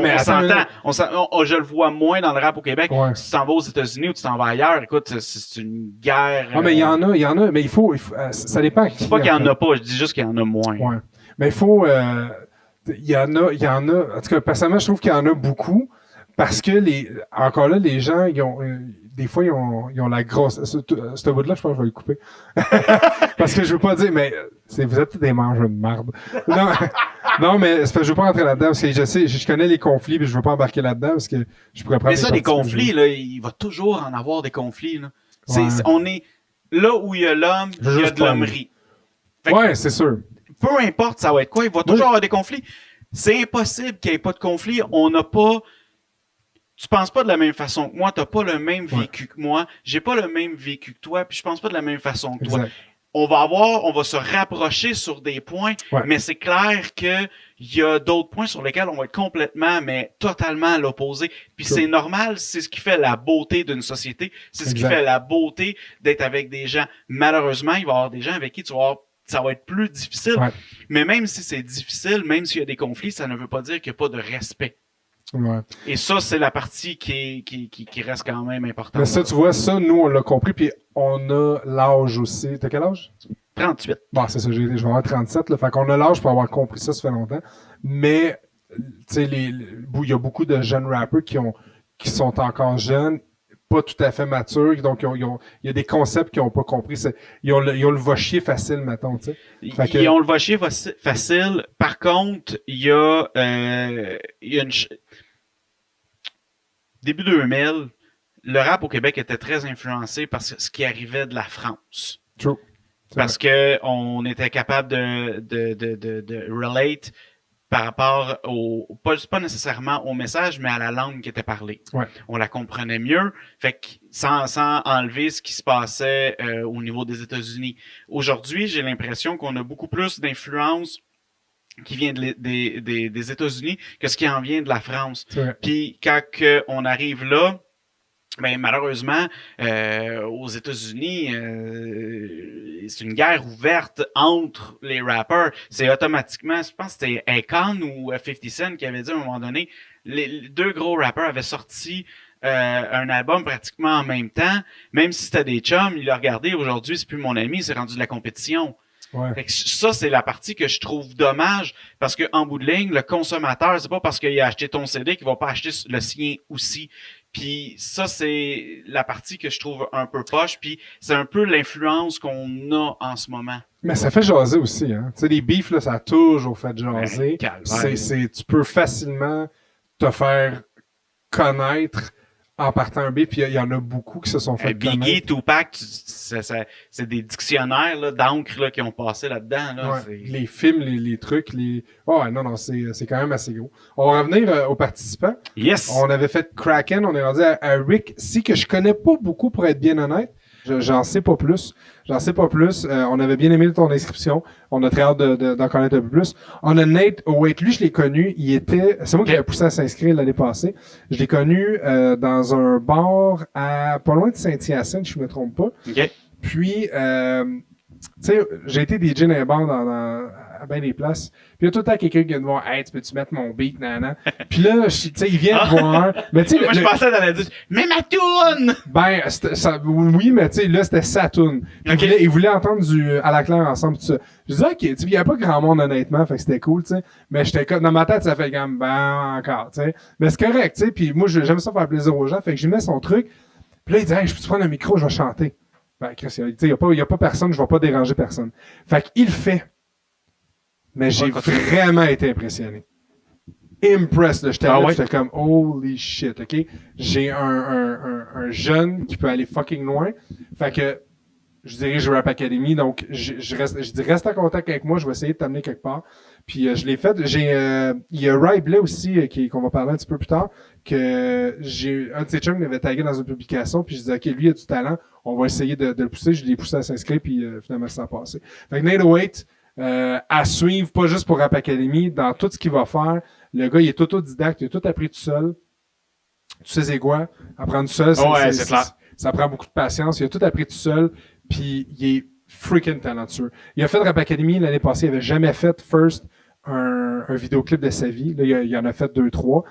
Mais s'entend. Je le vois moins dans le rap au Québec. Si tu t'en vas aux États-Unis ou tu t'en vas ailleurs, écoute, c'est une guerre. Mais il y en a, mais il faut ça dépend. C'est pas qu'il y en a pas, je dis juste qu'il y en a moins. Ouais. Mais il faut, il y en a, en tout cas, personnellement, je trouve qu'il y en a beaucoup, parce que encore là, les gens, des fois, ils ont la grosse, ce bout-là, je pense que je vais le couper. Parce que je veux pas dire, mais, vous êtes des mangeurs de marde. Non, mais c'est parce que je veux pas rentrer là-dedans, parce que je connais les conflits, puis je veux pas embarquer là-dedans, parce que je pourrais prendre. Mais ça, les conflits, là, il va toujours en avoir des conflits, là. On est là où il y a l'homme, il y a de l'hommerie. Fait que Ouais, c'est sûr. peu importe ça va être quoi, il va toujours avoir des conflits. C'est impossible qu'il n'y ait pas de conflit. On n'a pas... Tu penses pas de la même façon que moi, t'as pas le même vécu que moi, j'ai pas le même vécu que toi, puis je pense pas de la même façon que toi. Exact. On va se rapprocher sur des points, mais c'est clair que il y a d'autres points sur lesquels on va être complètement, mais totalement à l'opposé. Puis c'est normal, c'est ce qui fait la beauté d'une société, c'est ce qui fait la beauté d'être avec des gens. Malheureusement, il va y avoir des gens avec qui tu vas avoir, ça va être plus difficile. Ouais. Mais même si c'est difficile, même s'il y a des conflits, ça ne veut pas dire qu'il n'y a pas de respect. Ouais. Et ça, c'est la partie qui reste quand même importante. Mais ça, tu vois, ça, nous, on l'a compris, puis on a l'âge aussi. T'as quel âge? 38. Bon, c'est ça, je vais avoir 37, là. Fait qu'on a l'âge pour avoir compris ça fait longtemps. Mais, tu sais, il y a beaucoup de jeunes rappers qui sont encore jeunes, pas tout à fait matures, donc il y a des concepts qu'ils n'ont pas compris. Ils ont le va chier facile, mettons, tu sais. Ils ont le va chier facile. Par contre, il y a une... Début 2000, le rap au Québec était très influencé par ce qui arrivait de la France. True. Parce que on était capable de relate par rapport pas nécessairement au message, mais à la langue qui était parlée. Ouais. On la comprenait mieux. Fait que sans enlever ce qui se passait au niveau des États-Unis. Aujourd'hui, j'ai l'impression qu'on a beaucoup plus d'influence qui vient des États-Unis que ce qui en vient de la France. Puis quand on arrive là, ben malheureusement, aux États-Unis, c'est une guerre ouverte entre les rappers. C'est automatiquement, je pense que c'était Akon ou 50 Cent qui avait dit à un moment donné, les deux gros rappers avaient sorti un album pratiquement en même temps. Même si c'était des chums, il l'a regardé, aujourd'hui, c'est plus mon ami, c'est rendu de la compétition. Ouais. Fait que ça, c'est la partie que je trouve dommage, parce que en bout de ligne, le consommateur, c'est pas parce qu'il a acheté ton CD qu'il va pas acheter le sien aussi. Puis ça, c'est la partie que je trouve un peu poche, puis c'est un peu l'influence qu'on a en ce moment. Mais ça fait jaser aussi, hein. Tu sais, les beefs, là, ça a toujours fait jaser. Tu peux facilement te faire connaître en partant un beef, puis il y en a beaucoup qui se sont fait connaître. Biggie, Tupac, c'est des dictionnaires là, d'encre là, qui ont passé là-dedans. Là, ouais, les films, les trucs, Oh non, c'est quand même assez gros. On va revenir aux participants. Yes! On avait fait Kraken, on est rendu à Rick C, que je connais pas beaucoup pour être bien honnête. J'en sais pas plus. On avait bien aimé ton inscription. On a très hâte d'en connaître un peu plus. On a Nate Owait. Lui, je l'ai connu. C'est moi qui l'ai poussé à s'inscrire l'année passée. Je l'ai connu dans un bar pas loin de Saint-Hyacinthe, si je me trompe pas. Okay. Puis, tu sais, j'ai été DJ dans les bars à bien des places. Puis il y a tout le temps quelqu'un qui vient de voir, hey, tu peux-tu mettre mon beat, nanana. Puis là, tu sais, il vient de voir. Mais tu sais, moi, je pensais dans la dire, mais ma toune! Ben, oui, mais tu sais, là, c'était sa toune. Okay. Il voulait entendre du à la claire ensemble, tout ça. Je disais, ok, il y avait pas grand monde, honnêtement, fait que c'était cool, tu sais. Mais j'étais comme, dans ma tête, ça fait comme, ben, encore, tu sais. Mais c'est correct, tu sais. Puis moi, j'aime ça faire plaisir aux gens, fait que je lui mets son truc. Puis là, il dit, hey, je peux-tu prendre un micro, je vais chanter. Ben, Chris, tu sais, il y a pas personne, je vais pas déranger personne. Fait qu'il le fait. Mais j'ai vraiment été impressionné. Impressed, là. J'étais comme, holy shit, ok? J'ai un jeune qui peut aller fucking loin. Fait que, je dirige Rap Academy, donc je dis reste en contact avec moi, je vais essayer de t'amener quelque part. Puis je l'ai fait. Il y a Ray Blais aussi, qu'on va parler un petit peu plus tard, que j'ai un de ses chums m'avait tagué dans une publication, puis je disais, ok, lui il a du talent, on va essayer de le pousser. Je l'ai poussé à s'inscrire, puis finalement ça a passé. Fait que Nate Owait, à suivre, pas juste pour Rap Academy, dans tout ce qu'il va faire. Le gars, il est autodidacte, il a tout appris tout seul. Tu sais c'est quoi? Apprendre tout seul, c'est clair. Ça prend beaucoup de patience. Il a tout appris tout seul, puis il est freaking talentueux. Il a fait Rap Academy l'année passée, il avait jamais fait First un vidéoclip de sa vie. Là, il en a fait 2-3.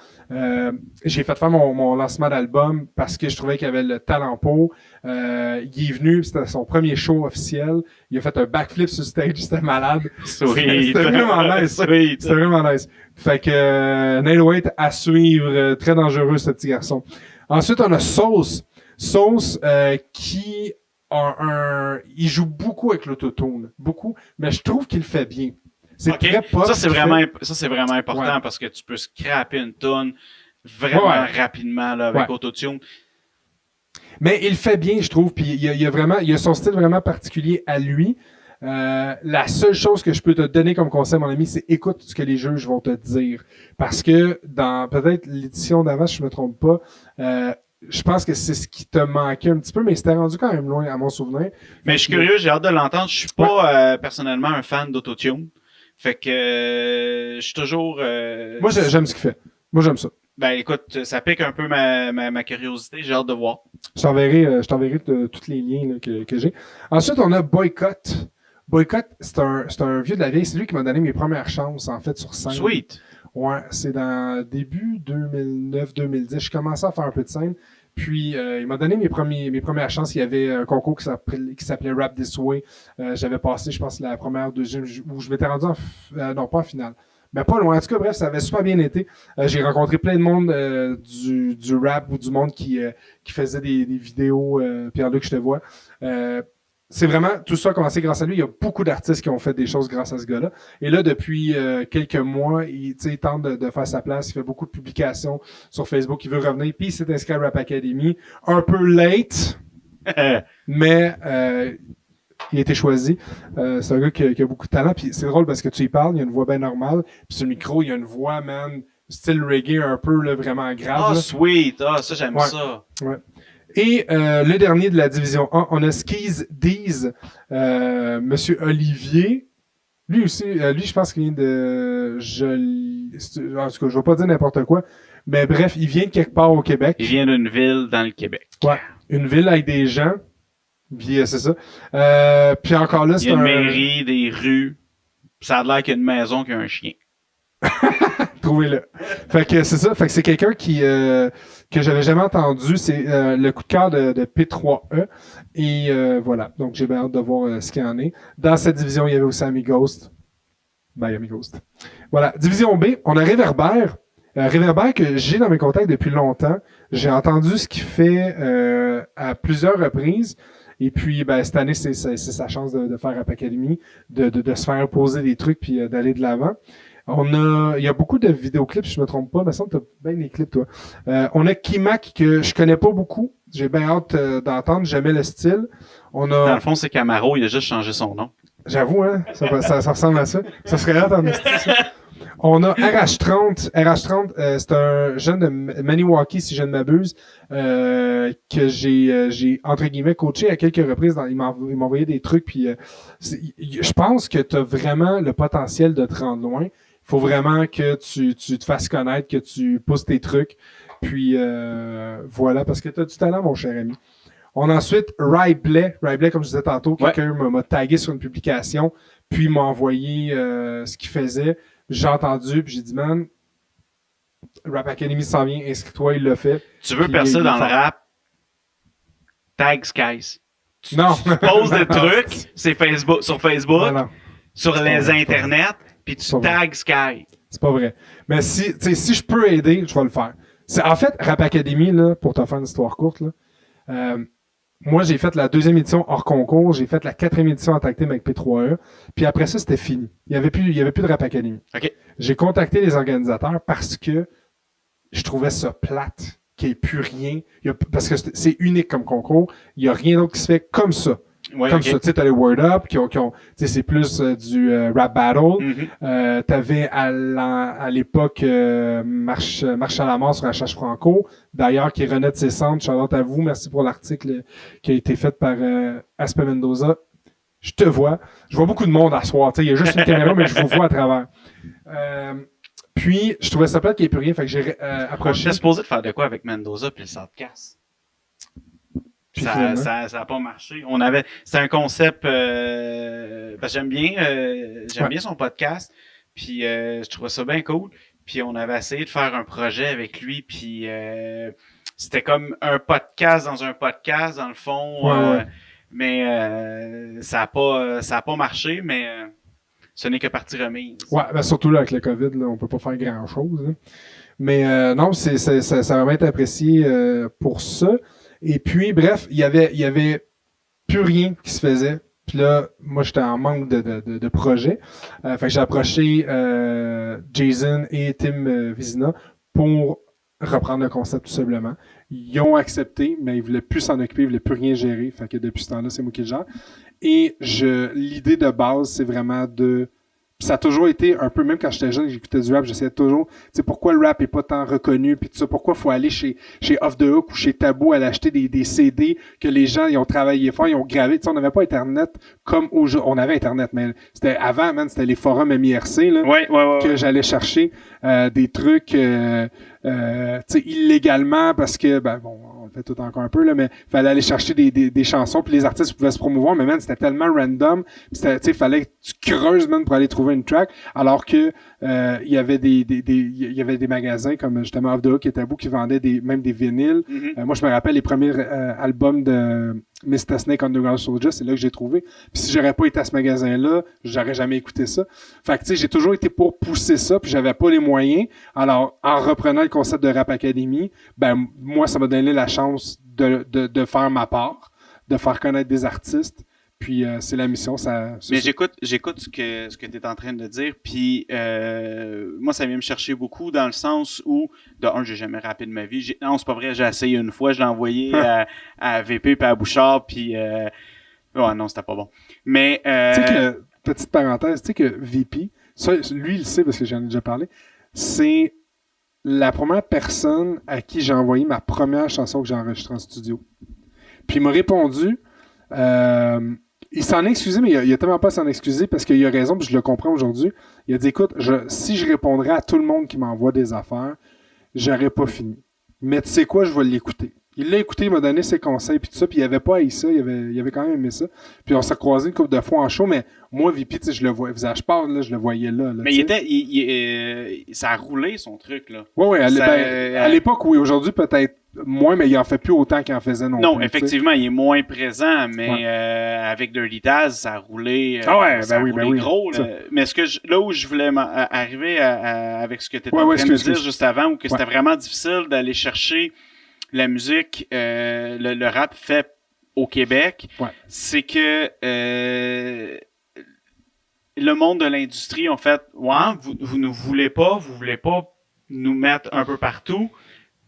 J'ai fait faire mon lancement d'album parce que je trouvais qu'il avait le talent pour. Il est venu, c'était son premier show officiel. Il a fait un backflip sur stage, c'était malade. C'était vraiment nice. C'était vraiment nice. Fait que Nate Owait à suivre, très dangereux ce petit garçon. Ensuite, on a Sauce. Sauce qui il joue beaucoup avec l'autotune, beaucoup, mais je trouve qu'il le fait bien. C'est très pop. Ça c'est vraiment important parce que tu peux scraper une tonne vraiment rapidement là, avec autotune. Mais il le fait bien, je trouve, puis il a son style vraiment particulier à lui. La seule chose que je peux te donner comme conseil, mon ami, c'est écoute ce que les juges vont te dire. Parce que dans peut-être l'édition d'avant, si je me trompe pas, je pense que c'est ce qui te manquait un petit peu, mais c'était rendu quand même loin à mon souvenir. Mais je suis curieux, j'ai hâte de l'entendre. Je suis pas personnellement un fan d'autotune. Fait que je suis toujours... Moi, j'aime ce qu'il fait. Moi, j'aime ça. Ben écoute, ça pique un peu ma curiosité, j'ai hâte de voir. Je t'enverrai tous les liens là, que j'ai. Ensuite, on a Boycott. Boycott, c'est un vieux de la vieille. C'est lui qui m'a donné mes premières chances, en fait, sur scène. Sweet. Ouais, c'est dans début 2009-2010. Je commençais à faire un peu de scène. Puis, il m'a donné mes premières chances. Il y avait un concours qui s'appelait Rap This Way. J'avais passé, je pense, la première, deuxième, où je m'étais rendu non, pas en finale. Mais pas loin. En tout cas, bref, ça avait super bien été. J'ai rencontré plein de monde du rap ou du monde qui faisait des vidéos. Pierre-Luc, je te vois. C'est vraiment, tout ça a commencé grâce à lui. Il y a beaucoup d'artistes qui ont fait des choses grâce à ce gars-là. Et là, depuis quelques mois, il tente de faire sa place. Il fait beaucoup de publications sur Facebook. Il veut revenir. Puis il s'est inscrit à Rap Academy. Un peu late, mais il a été choisi. C'est un gars qui a beaucoup de talent. Puis c'est drôle parce que tu y parles, il a une voix bien normale. Puis sur le micro, il a une voix, man, style reggae un peu là, vraiment grave. Ah, là. sweet. Ah, ça, j'aime ça. Ouais. Et le dernier de la division 1, on a Skeez Deez, Monsieur Olivier. Lui aussi, lui, je pense qu'il vient de... En tout cas, je vais pas dire n'importe quoi. Mais bref, il vient de quelque part au Québec. Il vient d'une ville dans le Québec. Ouais. Une ville avec des gens. Puis c'est ça. Puis encore là, Il c'est y a une mairie, des rues. Ça a l'air qu'il y a une maison qui a un chien. Trouvez-le. Fait que c'est ça. Fait que c'est quelqu'un que j'avais jamais entendu. C'est le coup de cœur de P3E. Et voilà. Donc j'ai bien hâte de voir ce qu'il y en est. Dans cette division, il y avait aussi Ami Ghost. Ben, Ami Ghost. Voilà. Division B, on a Réverbère. Réverbère que j'ai dans mes contacts depuis longtemps. J'ai entendu ce qu'il fait à plusieurs reprises. Et puis, ben, cette année, c'est sa chance de faire Rap Academy, de se faire poser des trucs puis d'aller de l'avant. Il y a beaucoup de vidéoclips, si je me trompe pas. Mais ça, t'as bien des clips, toi. On a Kimak, que je connais pas beaucoup. J'ai bien hâte d'entendre. J'aimais le style. Dans le fond, c'est Camaro, il a juste changé son nom. J'avoue, hein. Ça ressemble à ça. Ça serait hâte en esti, ça. On a RH30. RH30, c'est un jeune de Maniwaki, si je ne m'abuse, que j'ai entre guillemets coaché à quelques reprises. Il m'a envoyé des trucs, puis je pense que tu as vraiment le potentiel de te rendre loin. Il faut vraiment que tu te fasses connaître, que tu pousses tes trucs. Puis voilà, parce que tu as du talent, mon cher ami. On a ensuite Rybley, comme je disais tantôt, quelqu'un m'a tagué sur une publication, puis m'a envoyé ce qu'il faisait. J'ai entendu, puis j'ai dit, man, Rap Academy s'en vient, inscris-toi, il l'a fait. Tu veux Puis, percer il dans est le fort. rap? Tag Skies. Non. Tu poses des trucs, c'est Facebook, sur Facebook, Non. sur les internets, puis tu C'est pas tags Sky. C'est pas vrai. Mais si je peux aider, je vais le faire. En fait, Rap Academy, là, pour te faire une histoire courte, là, moi, j'ai fait la 2e édition hors concours, j'ai fait la 4e édition en tag team avec P3E, puis après ça, c'était fini. Il y avait plus de Rap Academy. OK. J'ai contacté les organisateurs parce que je trouvais ça plate, qu'il n'y ait plus rien. Parce que c'est unique comme concours. Il n'y a rien d'autre qui se fait comme ça. Ouais, Comme OK. ça, tu sais, t'as les Word Up qui ont tu sais, c'est plus du rap battle. Mhm. T'avais à l'époque Marche à la mort sur HH Franco, d'ailleurs qui renaît de ses cendres. Shout-out à vous, merci pour l'article qui a été fait par Aspe Mendoza. Je te vois. Je vois beaucoup de monde à soir. Tu sais, il y a juste une caméra, mais je vous vois à travers. Puis, je trouvais ça plate qu'il n'y ait plus rien, fait que j'ai approché. J'étais supposé de faire de quoi avec Mendoza puis le Soundcast. Puis Ça finalement? a pas marché. C'est un concept, parce que j'aime bien son podcast, puis je trouvais ça bien cool. Puis on avait essayé de faire un projet avec lui, puis c'était comme un podcast dans un podcast dans le fond, Ouais. mais ça a pas marché, mais ce n'est que partie remise. Ouais, ben surtout là avec le COVID, là, on peut pas faire grand chose. Mais non, ça a vraiment été apprécié pour ça. Et puis, bref, il y avait plus rien qui se faisait. Puis là, moi, j'étais en manque de projet. Fait que j'ai approché Jason et Tim Vizina pour reprendre le concept tout simplement. Ils ont accepté, mais ils voulaient plus s'en occuper, ils voulaient plus rien gérer. Fait que depuis ce temps-là, c'est moi qui le gère. Et l'idée de base, c'est vraiment de... Puis ça a toujours été un peu, même quand j'étais jeune, j'écoutais du rap, j'essayais toujours, tu sais, pourquoi le rap est pas tant reconnu, puis tout ça, pourquoi faut aller chez Off the Hook ou chez Taboo aller acheter des CD que les gens, ils ont travaillé fort, ils ont gravé, tu sais, on n'avait pas Internet comme aujourd'hui, on avait Internet, mais c'était avant, man, c'était les forums MIRC, là, que j'allais chercher des trucs, tu sais, illégalement, parce que, ben bon, on le fait tout encore un peu, là, mais fallait aller chercher des chansons, puis les artistes pouvaient se promouvoir, mais man, c'était tellement random, tu sais, fallait que tu creuses, man, pour aller trouver une track, alors que il y avait il y avait des magasins comme justement Off the Hook et Taboo qui vendaient même des vinyles. Moi, je me rappelle les premiers albums de Mr. Snake Underground Soldier, c'est là que j'ai trouvé. Puis si j'aurais pas été à ce magasin-là, j'aurais jamais écouté ça. Fait que tu sais, j'ai toujours été pour pousser ça, puis j'avais pas les moyens. Alors, en reprenant le concept de Rap Academy, ben moi, ça m'a donné la chance de faire ma part, de faire connaître des artistes. Puis c'est la mission. Mais j'écoute ce que tu es en train de dire. Puis moi, ça vient me chercher beaucoup dans le sens où, de un, j'ai jamais rappé de ma vie. Non, c'est pas vrai, j'ai essayé une fois, je l'ai envoyé à VP puis à Bouchard, puis non, c'était pas bon. Mais tu sais que, petite parenthèse, tu sais que VP, ça, lui, il le sait parce que j'en ai déjà parlé, c'est la première personne à qui j'ai envoyé ma première chanson que j'ai enregistrée en studio. Puis il m'a répondu... il s'en est excusé, mais il a tellement pas à s'en excuser parce qu'il a raison, puis je le comprends aujourd'hui. Il a dit, écoute, si je répondrais à tout le monde qui m'envoie des affaires, j'aurais pas fini. Mais tu sais quoi, je vais l'écouter. Il l'a écouté, il m'a donné ses conseils, puis tout ça, puis il avait pas haï ça, il avait quand même aimé ça. Puis on s'est croisé une couple de fois en show, mais moi, VP, tu sais, je le voyais, visage pâle, là, je le voyais là. Mais ça a roulé, son truc, là. Ouais, à l'époque, oui. Aujourd'hui, peut-être moins, mais il en fait plus autant qu'il en faisait non plus. Non, effectivement, il est moins présent, mais avec Dirty Taz, ça a roulé. Ça a roulé gros. Là. Mais là où je voulais arriver avec ce que tu étais en train de dire juste avant, où que c'était vraiment difficile d'aller chercher la musique, le rap fait au Québec, c'est que le monde de l'industrie ont fait vous ne voulez pas, vous voulez pas nous mettre un peu partout,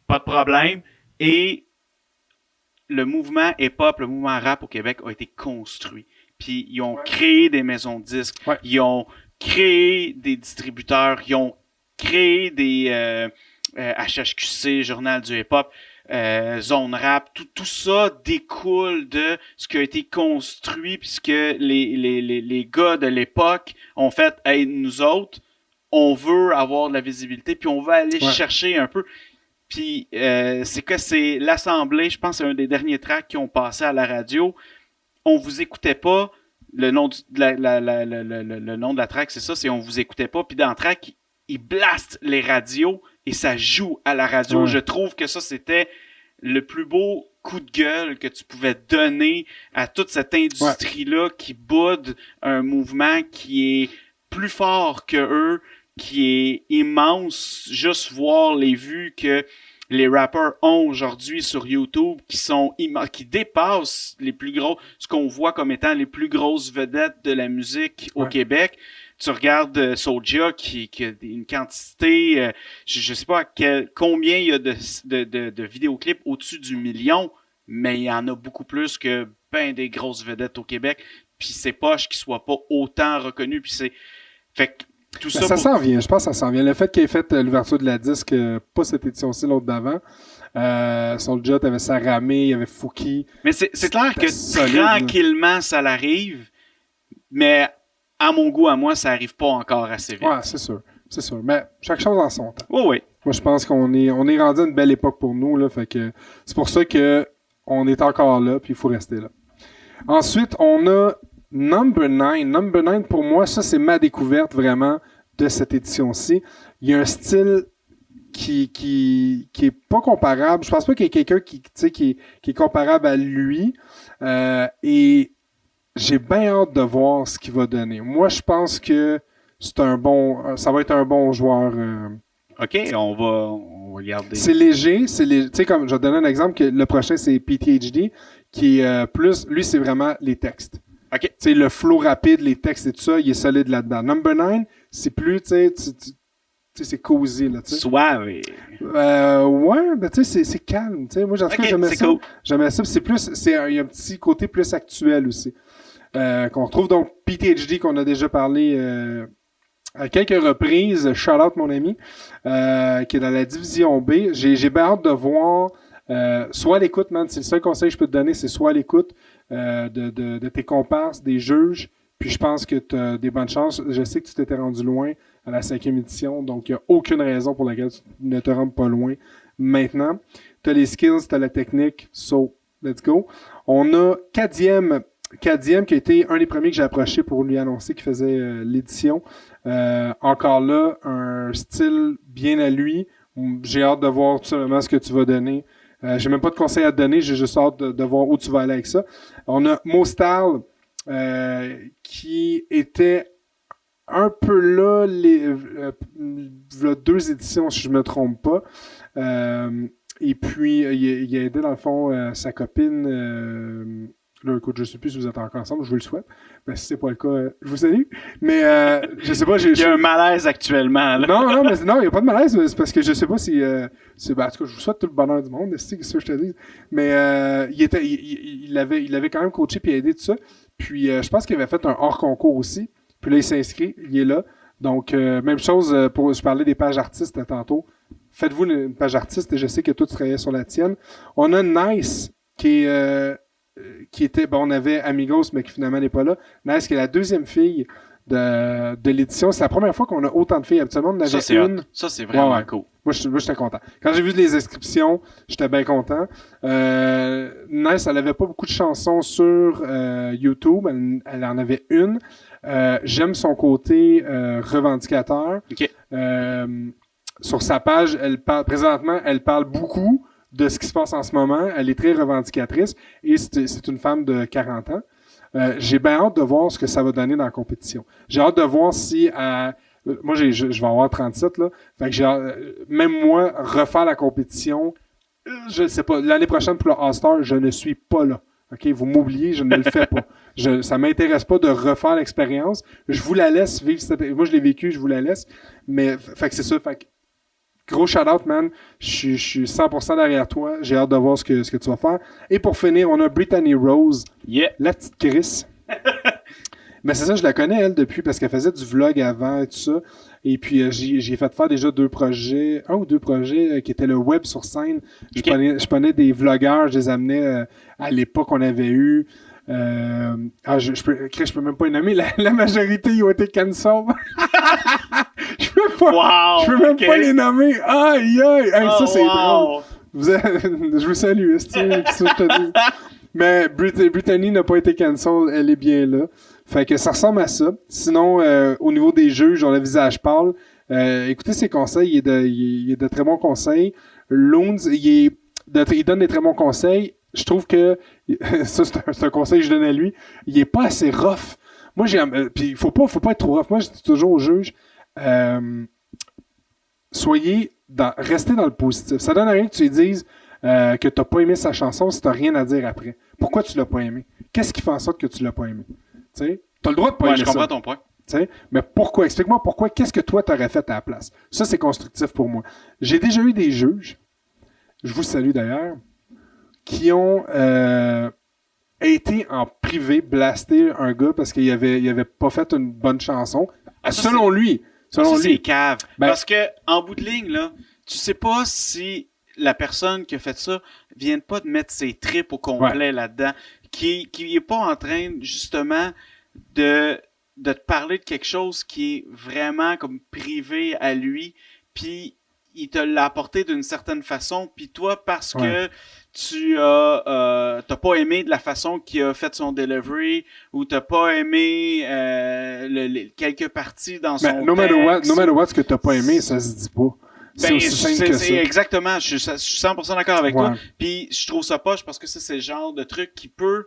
pas de problème. Et le mouvement hip-hop, le mouvement rap au Québec a été construit. Puis ils ont créé des maisons de disques, ils ont créé des distributeurs, ils ont créé des HHQC, Journal du hip-hop, Zone Rap, tout ça découle de ce qui a été construit puisque les gars de l'époque ont fait « Hey, nous autres, on veut avoir de la visibilité, puis on veut aller chercher un peu... » Puis c'est l'Assemblée, je pense que c'est un des derniers tracks qui ont passé à la radio. On vous écoutait pas. Le nom le nom de la track, c'est ça, c'est On vous écoutait pas. Puis dans le track, ils blastent les radios et ça joue à la radio. Je trouve que ça, c'était le plus beau coup de gueule que tu pouvais donner à toute cette industrie-là qui boude un mouvement qui est plus fort que eux, qui est immense, juste voir les vues que les rappers ont aujourd'hui sur YouTube, qui dépassent les plus gros, ce qu'on voit comme étant les plus grosses vedettes de la musique au Québec. Tu regardes Soulja qui a une quantité, je sais pas combien il y a de vidéoclips au-dessus du 1 million, mais il y en a beaucoup plus que ben des grosses vedettes au Québec. Puis c'est poche qu'ils soient pas autant reconnus. Puis fait que tout ça s'en vient, je pense que ça s'en vient. Le fait qu'il ait fait l'ouverture de la disque, pas cette édition-ci, l'autre d'avant, Soulja, t'avais Saramé, il y avait Fouki. Mais c'est clair que solide, tranquillement, ça l'arrive, mais à mon goût, à moi, ça arrive pas encore assez vite. Ouais, c'est sûr. Mais chaque chose en son temps. Oui. Moi, je pense qu'on est rendu à une belle époque pour nous, là, fait que c'est pour ça que on est encore là, puis il faut rester là. Ensuite, on a Number 9. Number 9, pour moi, ça, c'est ma découverte vraiment de cette édition-ci. Il y a un style qui est pas comparable. Je pense pas qu'il y ait quelqu'un qui est comparable à lui. Et j'ai bien hâte de voir ce qu'il va donner. Moi, je pense que ça va être un bon joueur. OK, on va regarder. C'est léger. Tu sais, comme je vais te donner un exemple, que le prochain, c'est PTHD, qui est plus, lui, c'est vraiment les textes. OK. Tu sais, le flow rapide, les textes et tout ça, il est solide là-dedans. Number 9, c'est plus, tu sais, c'est cosy, là, tu sais. Suave. Ouais, ben tu sais, c'est calme, tu sais. Moi, en tout cas, Ok, j'aimais c'est ça. cool. J'aimais ça, puis il y a un petit côté plus actuel aussi. Qu'on retrouve donc PTHD, qu'on a déjà parlé à quelques reprises. Shout out, mon ami, qui est dans la division B. J'ai bien hâte de voir, soit à l'écoute, man, c'est le seul conseil que je peux te donner, c'est soit à l'écoute de tes comparses, des juges, puis je pense que tu as des bonnes chances. Je sais que tu t'étais rendu loin à la 5e édition, donc il n'y a aucune raison pour laquelle tu ne te rendes pas loin maintenant. Tu as les skills, tu as la technique, so let's go. On a Kadiem qui a été un des premiers que j'ai approché pour lui annoncer qu'il faisait l'édition. Encore là, un style bien à lui. J'ai hâte de voir tout simplement ce que tu vas donner. J'ai même pas de conseils à te donner, j'ai juste hâte de voir où tu vas aller avec ça. On a Mostal qui était un peu là les 2 éditions, si je me trompe pas. Et puis, il a aidé, dans le fond, sa copine. Là, écoute, je sais plus si vous êtes encore ensemble, je vous le souhaite. Mais si c'est pas le cas, je vous salue. Mais je sais pas. Il y a un malaise actuellement, là. Non, il n'y a pas de malaise, mais c'est parce que je sais pas si. en tout cas, je vous souhaite tout le bonheur du monde, c'est ce que je te dis. Mais il avait quand même coaché puis aidé tout ça. Puis je pense qu'il avait fait un hors concours aussi. Puis là, il s'inscrit, il est là. Donc, même chose pour. Je parlais des pages artistes tantôt. Faites-vous une page artiste et je sais que toi, tu travaillais sur la tienne. On a Nice qui était, bon, on avait Amigos, mais qui finalement n'est pas là. Nice, qui est la 2e fille de l'édition. C'est la première fois qu'on a autant de filles. Habituellement, on en avait une. Ça, c'est vraiment Ouais. cool. Moi, j'étais content. Quand j'ai vu les inscriptions, j'étais bien content. Nice, elle avait pas beaucoup de chansons sur YouTube. Elle en avait une. J'aime son côté revendicateur. OK. Sur sa page, présentement, elle parle beaucoup de ce qui se passe en ce moment. Elle est très revendicatrice et c'est une femme de 40 ans. J'ai bien hâte de voir ce que ça va donner dans la compétition. J'ai hâte de voir si... moi, je vais avoir 37, là. Fait que même moi, refaire la compétition, je ne sais pas. L'année prochaine, pour le All-Star, je ne suis pas là. OK? Vous m'oubliez, je ne le fais pas. Ça m'intéresse pas de refaire l'expérience. Je vous la laisse vivre. Moi, je l'ai vécu, je vous la laisse. Mais, fait que c'est ça. Fait que, gros shout-out, man. Je suis 100% derrière toi. J'ai hâte de voir ce que tu vas faire. Et pour finir, on a Brittany Rose. Yeah. La petite Chris. Mais c'est ça, je la connais, elle, depuis, parce qu'elle faisait du vlog avant et tout ça. Et puis, j'ai fait faire déjà 2 projets, 1 ou 2 projets qui étaient le web sur scène. Je prenais des vlogueurs, je les amenais à l'époque qu'on avait eu. Je peux même pas les nommer. La majorité, ils ont été cancel. Je peux même pas les nommer. Aïe, aïe. Hey, ça, c'est drôle. Je vous salue, qu'est-ce que je te dis? Mais Brittany n'a pas été cancel, elle est bien là. Fait que ça ressemble à ça. Sinon, au niveau des juges, on a visage pâle. Écoutez ses conseils, il est de très bons conseils. Loons, il donne des très bons conseils. Je trouve que ça, c'est un conseil que je donne à lui. Il est pas assez rough. Moi, puis il faut pas être trop rough. Moi, je dis toujours aux juges, restez dans le positif. Ça donne rien que tu lui dises que t'as pas aimé sa chanson si t'as rien à dire après. Pourquoi tu l'as pas aimé? Qu'est-ce qui fait en sorte que tu l'as pas aimé? Tu as le droit de pas aimer ça. Je comprends ton point. T'sais, mais pourquoi? Explique-moi pourquoi. Qu'est-ce que toi t'aurais fait à la place? Ça, c'est constructif pour moi. J'ai déjà eu des juges, je vous salue d'ailleurs, qui ont été en privé blaster un gars parce qu'il avait pas fait une bonne chanson. Selon lui. C'est cave. Ben, parce que, en bout de ligne, là, tu sais pas si la personne qui a fait ça vient pas de mettre ses tripes au complet là-dedans, qui est pas en train, justement, de te parler de quelque chose qui est vraiment comme privé à lui, puis il te l'a apporté d'une certaine façon, puis toi, parce que tu t'as pas aimé de la façon qu'il a fait son delivery, ou t'as pas aimé quelques parties dans son no matter what, ce que t'as pas aimé, ça se dit pas. C'est aussi simple que ça. Exactement, je suis 100% d'accord avec toi. Puis je trouve ça poche parce que ça, c'est le genre de truc qui peut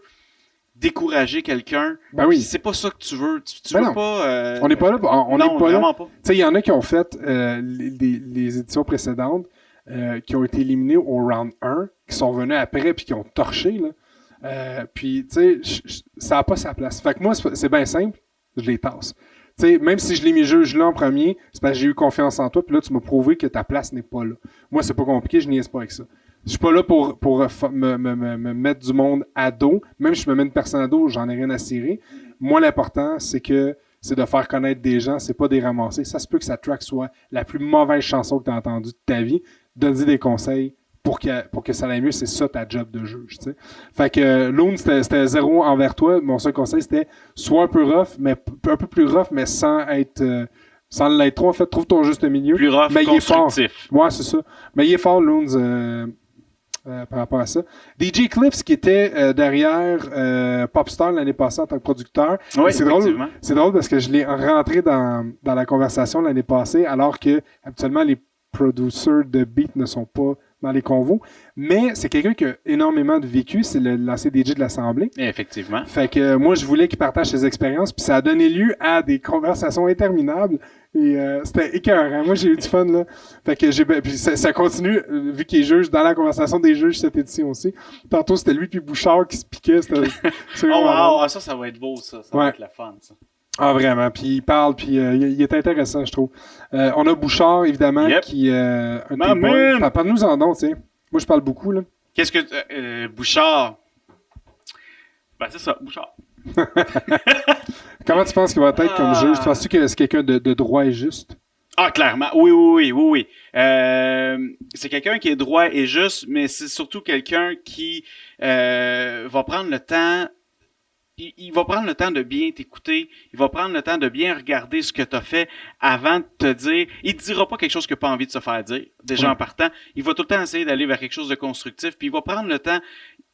décourager quelqu'un. Ben oui. C'est pas ça que tu veux. Tu ben veux non. pas... On n'est pas là. On non, n'est pas vraiment là. pas. Tu sais, il y en a qui ont fait les éditions précédentes qui ont été éliminés au round 1, qui sont revenus après puis qui ont torché. Là. Puis, tu sais, ça n'a pas sa place. Fait que moi, c'est bien simple. Je les tasse. Tu sais, même si je l'ai mis juge là en premier, c'est parce que j'ai eu confiance en toi, puis là, tu m'as prouvé que ta place n'est pas là. Moi, c'est pas compliqué, je niaise pas avec ça. Je suis pas là pour me mettre du monde à dos. Même si je me mets une personne à dos, j'en ai rien à cirer. Moi, l'important, c'est de faire connaître des gens, c'est pas des ramasser. Ça se peut que sa track soit la plus mauvaise chanson que tu as entendue de ta vie. Donne-y des conseils pour que ça aille mieux. C'est ça ta job de juge, tu sais. Fait que Loon, c'était 0 envers toi. Mon seul conseil, c'était sois un peu rough, mais un peu plus rough, mais sans l'être trop. En fait, trouve ton juste milieu. Plus rough, mais constructif. Ouais, c'est ça. Mais il est fort, Loons, par rapport à ça. DJ Clips qui était derrière Popstar l'année passée en tant que producteur. Oui, c'est drôle parce que je l'ai rentré dans la conversation l'année passée, alors que habituellement les producers de beats ne sont pas dans les convos. Mais c'est quelqu'un qui a énormément de vécu. C'est l'ancien DJ de l'Assemblée. Effectivement. Fait que moi, je voulais qu'il partage ses expériences. Puis ça a donné lieu à des conversations interminables. Et c'était écœurant. Moi, j'ai eu du fun, là. Fait que puis ça continue, vu qu'il est juge, dans la conversation des juges cette édition aussi. Tantôt, c'était lui puis Bouchard qui se piquait. C'est oh wow, ça va être beau, ça. Ça va être la fun, ça. Ah, vraiment. Puis il parle, puis il est intéressant, je trouve. On a Bouchard, évidemment, qui un parle-nous en don, tu sais. Moi, je parle beaucoup, là. Qu'est-ce que... Bouchard... Ben, c'est ça, Bouchard. Comment tu penses qu'il va être comme juge? Tu penses-tu que c'est quelqu'un de droit et juste? Ah, clairement. Oui. C'est quelqu'un qui est droit et juste, mais c'est surtout quelqu'un qui va prendre le temps... Il va prendre le temps de bien t'écouter. Il va prendre le temps de bien regarder ce que tu as fait avant de te dire. Il te dira pas quelque chose qu'il n'a pas envie de se faire dire, déjà en partant. Il va tout le temps essayer d'aller vers quelque chose de constructif. Puis il va prendre le temps.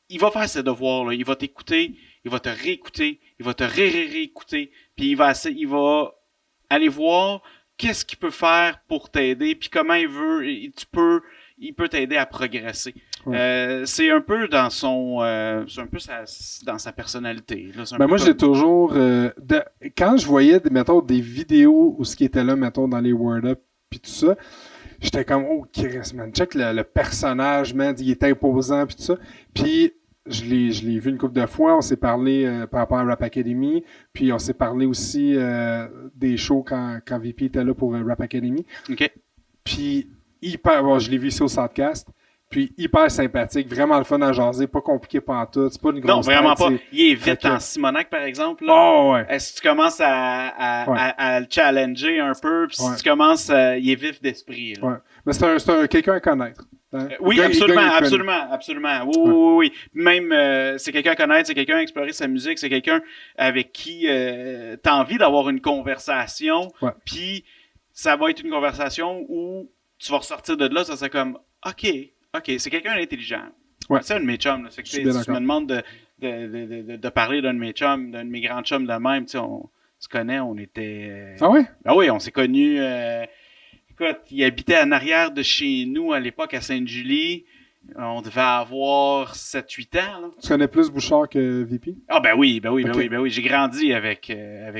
Il va faire ses devoirs, là. Il va t'écouter. Il va te réécouter. Il va te réécouter. Puis il va aller voir qu'est-ce qu'il peut faire pour t'aider. Puis comment il peut t'aider à progresser. Ouais. C'est un peu dans dans sa personnalité. Là, moi, j'ai toujours... quand je voyais, mettons, des vidéos où ce qui était là, mettons, dans les Word Up puis tout ça, j'étais comme, oh, Chris, man, check le personnage, man, il est imposant puis tout ça. Puis je l'ai vu une couple de fois, on s'est parlé par rapport à Rap Academy, puis on s'est parlé aussi des shows quand VP était là pour Rap Academy. OK. Puis je l'ai vu ici au Soundcast. Puis hyper sympathique, vraiment le fun à jaser, pas compliqué pantoute, c'est pas une grosse Non, vraiment tête, pas. Il est vite en Simonac, par exemple. Là. Oh, ouais. Si tu commences à le challenger un peu, puis si tu commences, il est vif d'esprit. Là. Ouais. Mais c'est quelqu'un à connaître. Hein? Oui, absolument. Oui. Même, c'est quelqu'un à connaître, c'est quelqu'un à explorer sa musique, c'est quelqu'un avec qui t'as envie d'avoir une conversation, puis ça va être une conversation où tu vas ressortir de là, ça c'est comme, OK, c'est quelqu'un d'intelligent. Ouais. C'est un de mes chums. Là. C'est que, si tu me demandes de parler d'un de mes chums, d'un de mes grands chums de même, on se connaît, on était... Ah ouais? Ah oui, on s'est connus... écoute, il habitait en arrière de chez nous à l'époque à Sainte-Julie. On devait avoir 7-8 ans. Là. Tu connais plus Bouchard que VP? Ah ben oui. J'ai grandi avec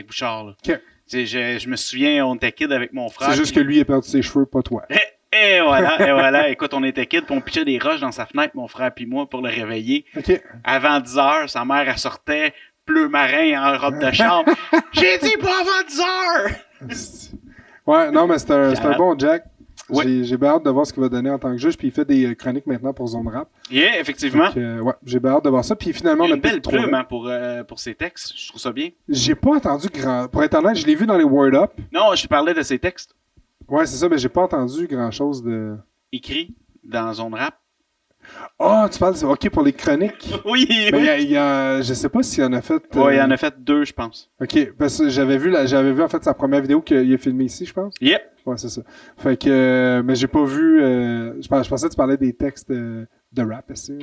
Bouchard. Là. Okay. Je me souviens, on était kid avec mon frère. C'est juste que lui a perdu ses cheveux, pas toi. Et voilà. Écoute, on était kids, puis on pitchait des roches dans sa fenêtre, mon frère puis moi, pour le réveiller. Okay. Avant 10 heures, sa mère, elle sortait, bleu marin en robe de chambre. J'ai dit pas avant 10 heures! Ouais, non, mais c'est un bon Jack. Ouais. J'ai bien hâte de voir ce qu'il va donner en tant que juge, puis il fait des chroniques maintenant pour Zone Rap. Yeah, effectivement. Donc, j'ai bien hâte de voir ça. Puis finalement, il y a une belle plume hein, pour ses textes. Je trouve ça bien. J'ai pas entendu pour être honnête, je l'ai vu dans les Word Up. Non, je parlais de ses textes. Ouais, c'est ça, mais j'ai pas entendu grand-chose de... Écrit dans Zone Rap. Ah, tu parles... OK, pour les chroniques. Oui. Je sais pas s'il en a fait... Ouais, il en a fait 2, je pense. OK, parce que j'avais vu en fait sa première vidéo qu'il a filmée ici, je pense. Yep. Ouais, c'est ça. Fait que... mais j'ai pas vu... je pensais que tu parlais des textes de rap, aussi.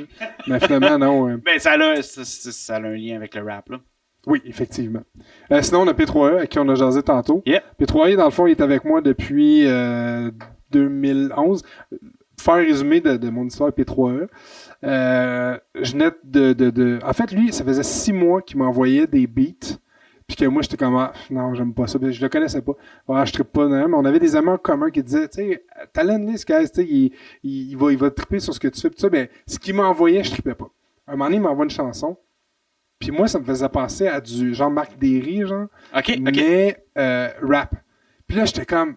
Mais finalement, non. Ben, ça a un lien avec le rap, là. Oui, effectivement. Sinon, on a P3E, à qui on a jasé tantôt. Yeah. P3E, dans le fond, il est avec moi depuis 2011. Pour faire un résumé de mon histoire P3E, je venais En fait, lui, ça faisait 6 mois qu'il m'envoyait des beats, puis que moi, j'étais comme, non, j'aime pas ça. Puis je le connaissais pas. Je trippe pas, non, mais on avait des amis en commun qui disaient, tu sais, talent list, guys, tu sais, il va tripper sur ce que tu fais, puis ça, mais ce qu'il m'envoyait, je trippais pas. Un moment donné, il m'envoie une chanson, Puis moi, ça me faisait penser à du genre Marc Derry, genre, OK. mais rap. Puis là, j'étais comme,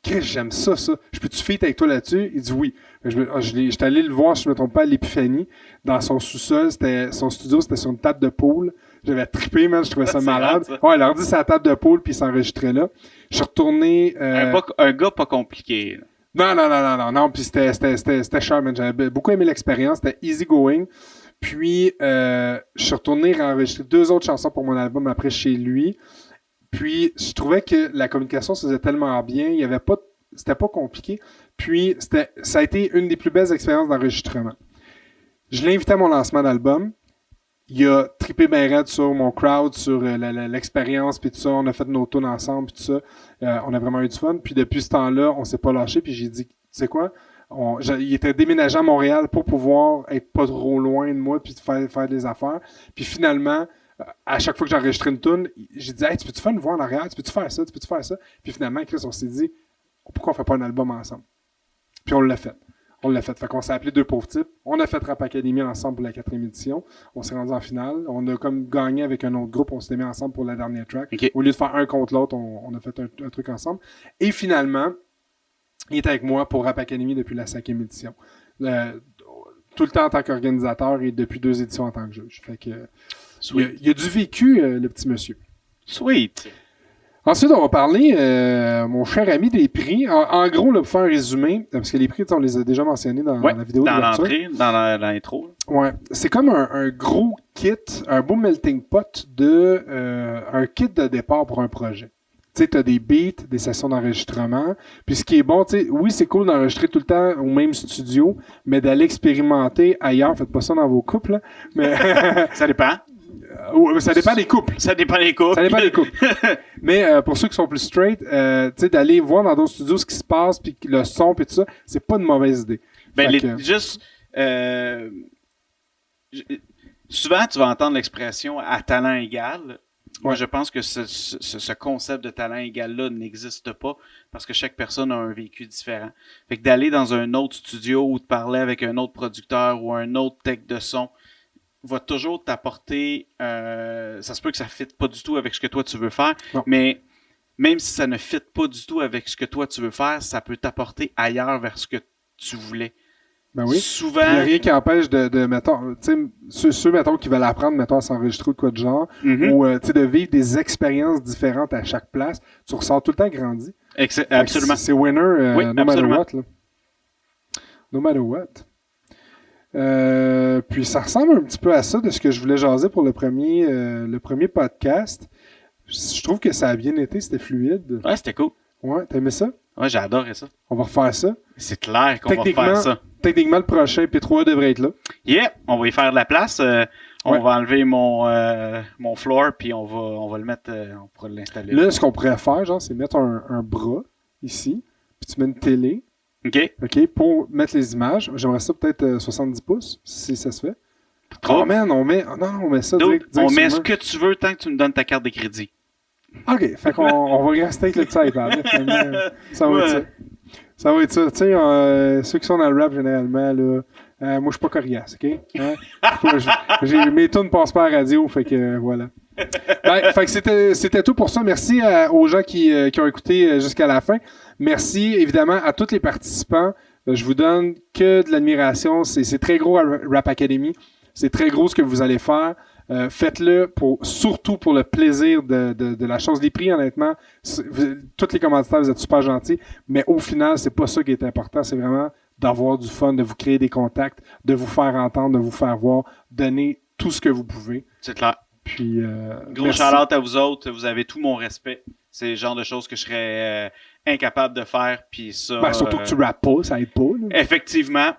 Chris, j'aime ça. Je peux-tu feat avec toi là-dessus? Il dit oui. J'étais allé le voir, si je me trompe pas, à l'Épiphanie, dans son sous-sol. Son studio, c'était sur une table de pool. J'avais trippé, man, je trouvais ça C'est malade. rare, ça. Ouais, l'ordi, c'est la table de pool, puis il s'enregistrait là. Je suis retourné... Un gars pas compliqué. Non, puis c'était cher, man. J'avais beaucoup aimé l'expérience, c'était easy going. Puis, je suis retourné enregistrer 2 autres chansons pour mon album après chez lui. Puis, je trouvais que la communication se faisait tellement bien, il y avait pas, c'était pas compliqué. Puis, ça a été une des plus belles expériences d'enregistrement. Je l'ai invité à mon lancement d'album. Il a trippé ben raide sur mon crowd, sur l'expérience, puis tout ça. On a fait nos tunes ensemble, puis tout ça. On a vraiment eu du fun. Puis depuis ce temps-là, on s'est pas lâché. Puis j'ai dit, tu sais quoi? Il était déménagé à Montréal pour pouvoir être pas trop loin de moi, puis faire des affaires. Puis finalement, à chaque fois que j'enregistrais une tune, j'ai dit, hey, tu peux-tu faire une voix en arrière? Tu peux-tu faire ça? Tu peux-tu faire ça? Puis finalement, Chris, on s'est dit, pourquoi on fait pas un album ensemble? Puis on l'a fait. Fait qu'on s'est appelé Deux pauvres types. On a fait Rap Academy ensemble pour la 4e édition. On s'est rendu en finale. On a comme gagné avec un autre groupe. On s'est mis ensemble pour la dernière track. Okay. Au lieu de faire un contre l'autre, on a fait un truc ensemble. Et finalement, il est avec moi pour Rap Academy depuis la 5e édition. Tout le temps en tant qu'organisateur et depuis 2 éditions en tant que juge. Fait que il a du vécu, le petit monsieur. Sweet. Ensuite, on va parler, mon cher ami, des prix. En gros, là, pour faire un résumé, parce que les prix, on les a déjà mentionnés dans la vidéo dans d'ouverture. l'entrée, dans l'intro. Ouais, c'est comme un gros kit, un beau melting pot de un kit de départ pour un projet. Tu sais, t'as des beats, des sessions d'enregistrement. Puis ce qui est bon, tu sais, oui, c'est cool d'enregistrer tout le temps au même studio, mais d'aller expérimenter ailleurs. Faites pas ça dans vos couples, là. Mais Ça dépend. ça dépend des couples. Ça dépend des couples. Ça dépend des couples. Mais pour ceux qui sont plus straight, tu sais, d'aller voir dans d'autres studios ce qui se passe, puis le son, puis tout ça, c'est pas une mauvaise idée. Ben, Fait que- juste... souvent, tu vas entendre l'expression « à talent égal ». Moi, je pense que ce concept de talent égal-là n'existe pas parce que chaque personne a un vécu différent. Fait que d'aller dans un autre studio ou de parler avec un autre producteur ou un autre tech de son va toujours t'apporter... ça se peut que ça ne fitte pas du tout avec ce que toi, tu veux faire, Non. mais même si ça ne fit pas du tout avec ce que toi, tu veux faire, ça peut t'apporter ailleurs vers ce que tu voulais. Ben oui. Souvent... Il n'y a rien qui empêche de mettons, tu sais, ceux, mettons, qui veulent apprendre, mettons, à s'enregistrer ou de quoi de genre, Mhm. ou, tu sais, de vivre des expériences différentes à chaque place, tu ressors tout le temps grandi. Absolument. C'est winner, Oui, no matter absolument. what, là. No matter what. Puis ça ressemble un petit peu à ça de ce que je voulais jaser pour le premier podcast. Je trouve que ça a bien été, c'était fluide. Ouais, c'était cool. Ouais, t'as aimé ça? Ouais, j'ai adoré ça. On va refaire ça. C'est clair qu'on va Techniquement- faire ça. Techniquement, le prochain P3 devrait être là. Yeah, on va y faire de la place. On Ouais. va enlever mon floor, puis on va le mettre, on pourra l'installer. Là, ce qu'on pourrait faire, genre, c'est mettre un bras ici, puis tu mets une télé, OK? OK, pour mettre les images. J'aimerais ça peut-être 70 pouces, si ça se fait. Trop. Oh man, on met ça Dude, direct on met sur ce que tu veux tant que tu me donnes ta carte de crédit. OK, fait qu'on on va rester avec le petit iPad. Là, finalement. Ça va être Ouais. ça. Ça va être ça. Tu sais, ceux qui sont dans le rap, généralement, là, moi, je suis pas coriace, OK? Hein? Mes tunes passent pas à la radio, fait que voilà. Ben, fait que c'était tout pour ça. Merci aux gens qui ont écouté jusqu'à la fin. Merci, évidemment, à tous les participants. Je vous donne que de l'admiration. C'est très gros à Rap Academy. C'est très gros ce que vous allez faire. Faites-le surtout pour le plaisir de la chose. Les prix, honnêtement, tous les commanditaires, vous êtes super gentils, mais au final, c'est pas ça qui est important. C'est vraiment d'avoir du fun, de vous créer des contacts, de vous faire entendre, de vous faire voir, donner tout ce que vous pouvez. C'est clair. Puis, Gros merci. shout-out à vous autres. Vous avez tout mon respect. C'est le genre de choses que je serais incapable de faire. Puis ça, Ben, surtout que tu rappes pas, ça aide pas. Là. Effectivement.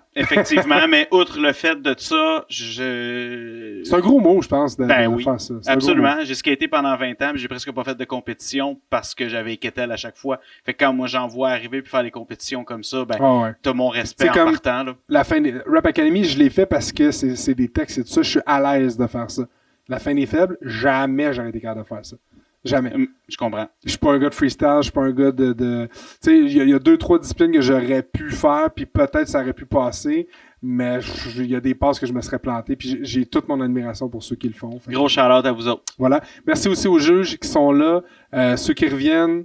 Mais outre le fait de ça, C'est un gros mot, je pense, de oui, faire ça. C'est un gros absolument. J'ai skaté pendant 20 ans, mais j'ai presque pas fait de compétition parce que j'avais Ketel à chaque fois. Fait que quand moi j'en vois arriver puis faire des compétitions comme ça, ben mot. Ah ouais. t'as mon respect C'est en comme- partant là. La fin des Rap Academy, je l'ai fait parce que c'est des textes et tout ça. Je suis à l'aise de faire ça. La fin des faibles, jamais j'aurais été capable de faire ça. Jamais. Je comprends. Je suis pas un gars de freestyle, je suis pas un gars de... Tu sais, il y a 2-3 disciplines que j'aurais pu faire, puis peut-être ça aurait pu passer, mais il y a des passes que je me serais planté. Puis j'ai toute mon admiration pour ceux qui le font. Fait que, Gros shout-out à vous autres. voilà. Merci aussi aux juges qui sont là, ceux qui reviennent.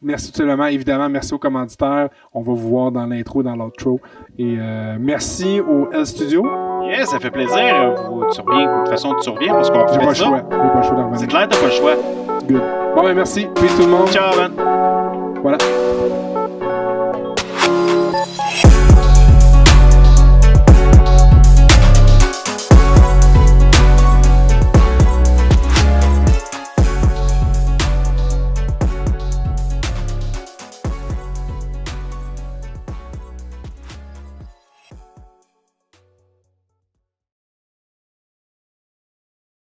Merci tout simplement. Évidemment, merci aux commanditaires. On va vous voir dans l'intro, dans l'outro. Et merci au L Studio. Yes, ça fait plaisir. Tu reviens. De toute façon, tu reviens parce qu'on J'ai fait pas le ça. choix. J'ai pas le choix d'en C'est revenir. clair, t'as pas le choix. Good. Bon, ben merci. Peace tout le monde. Ciao, man. Voilà.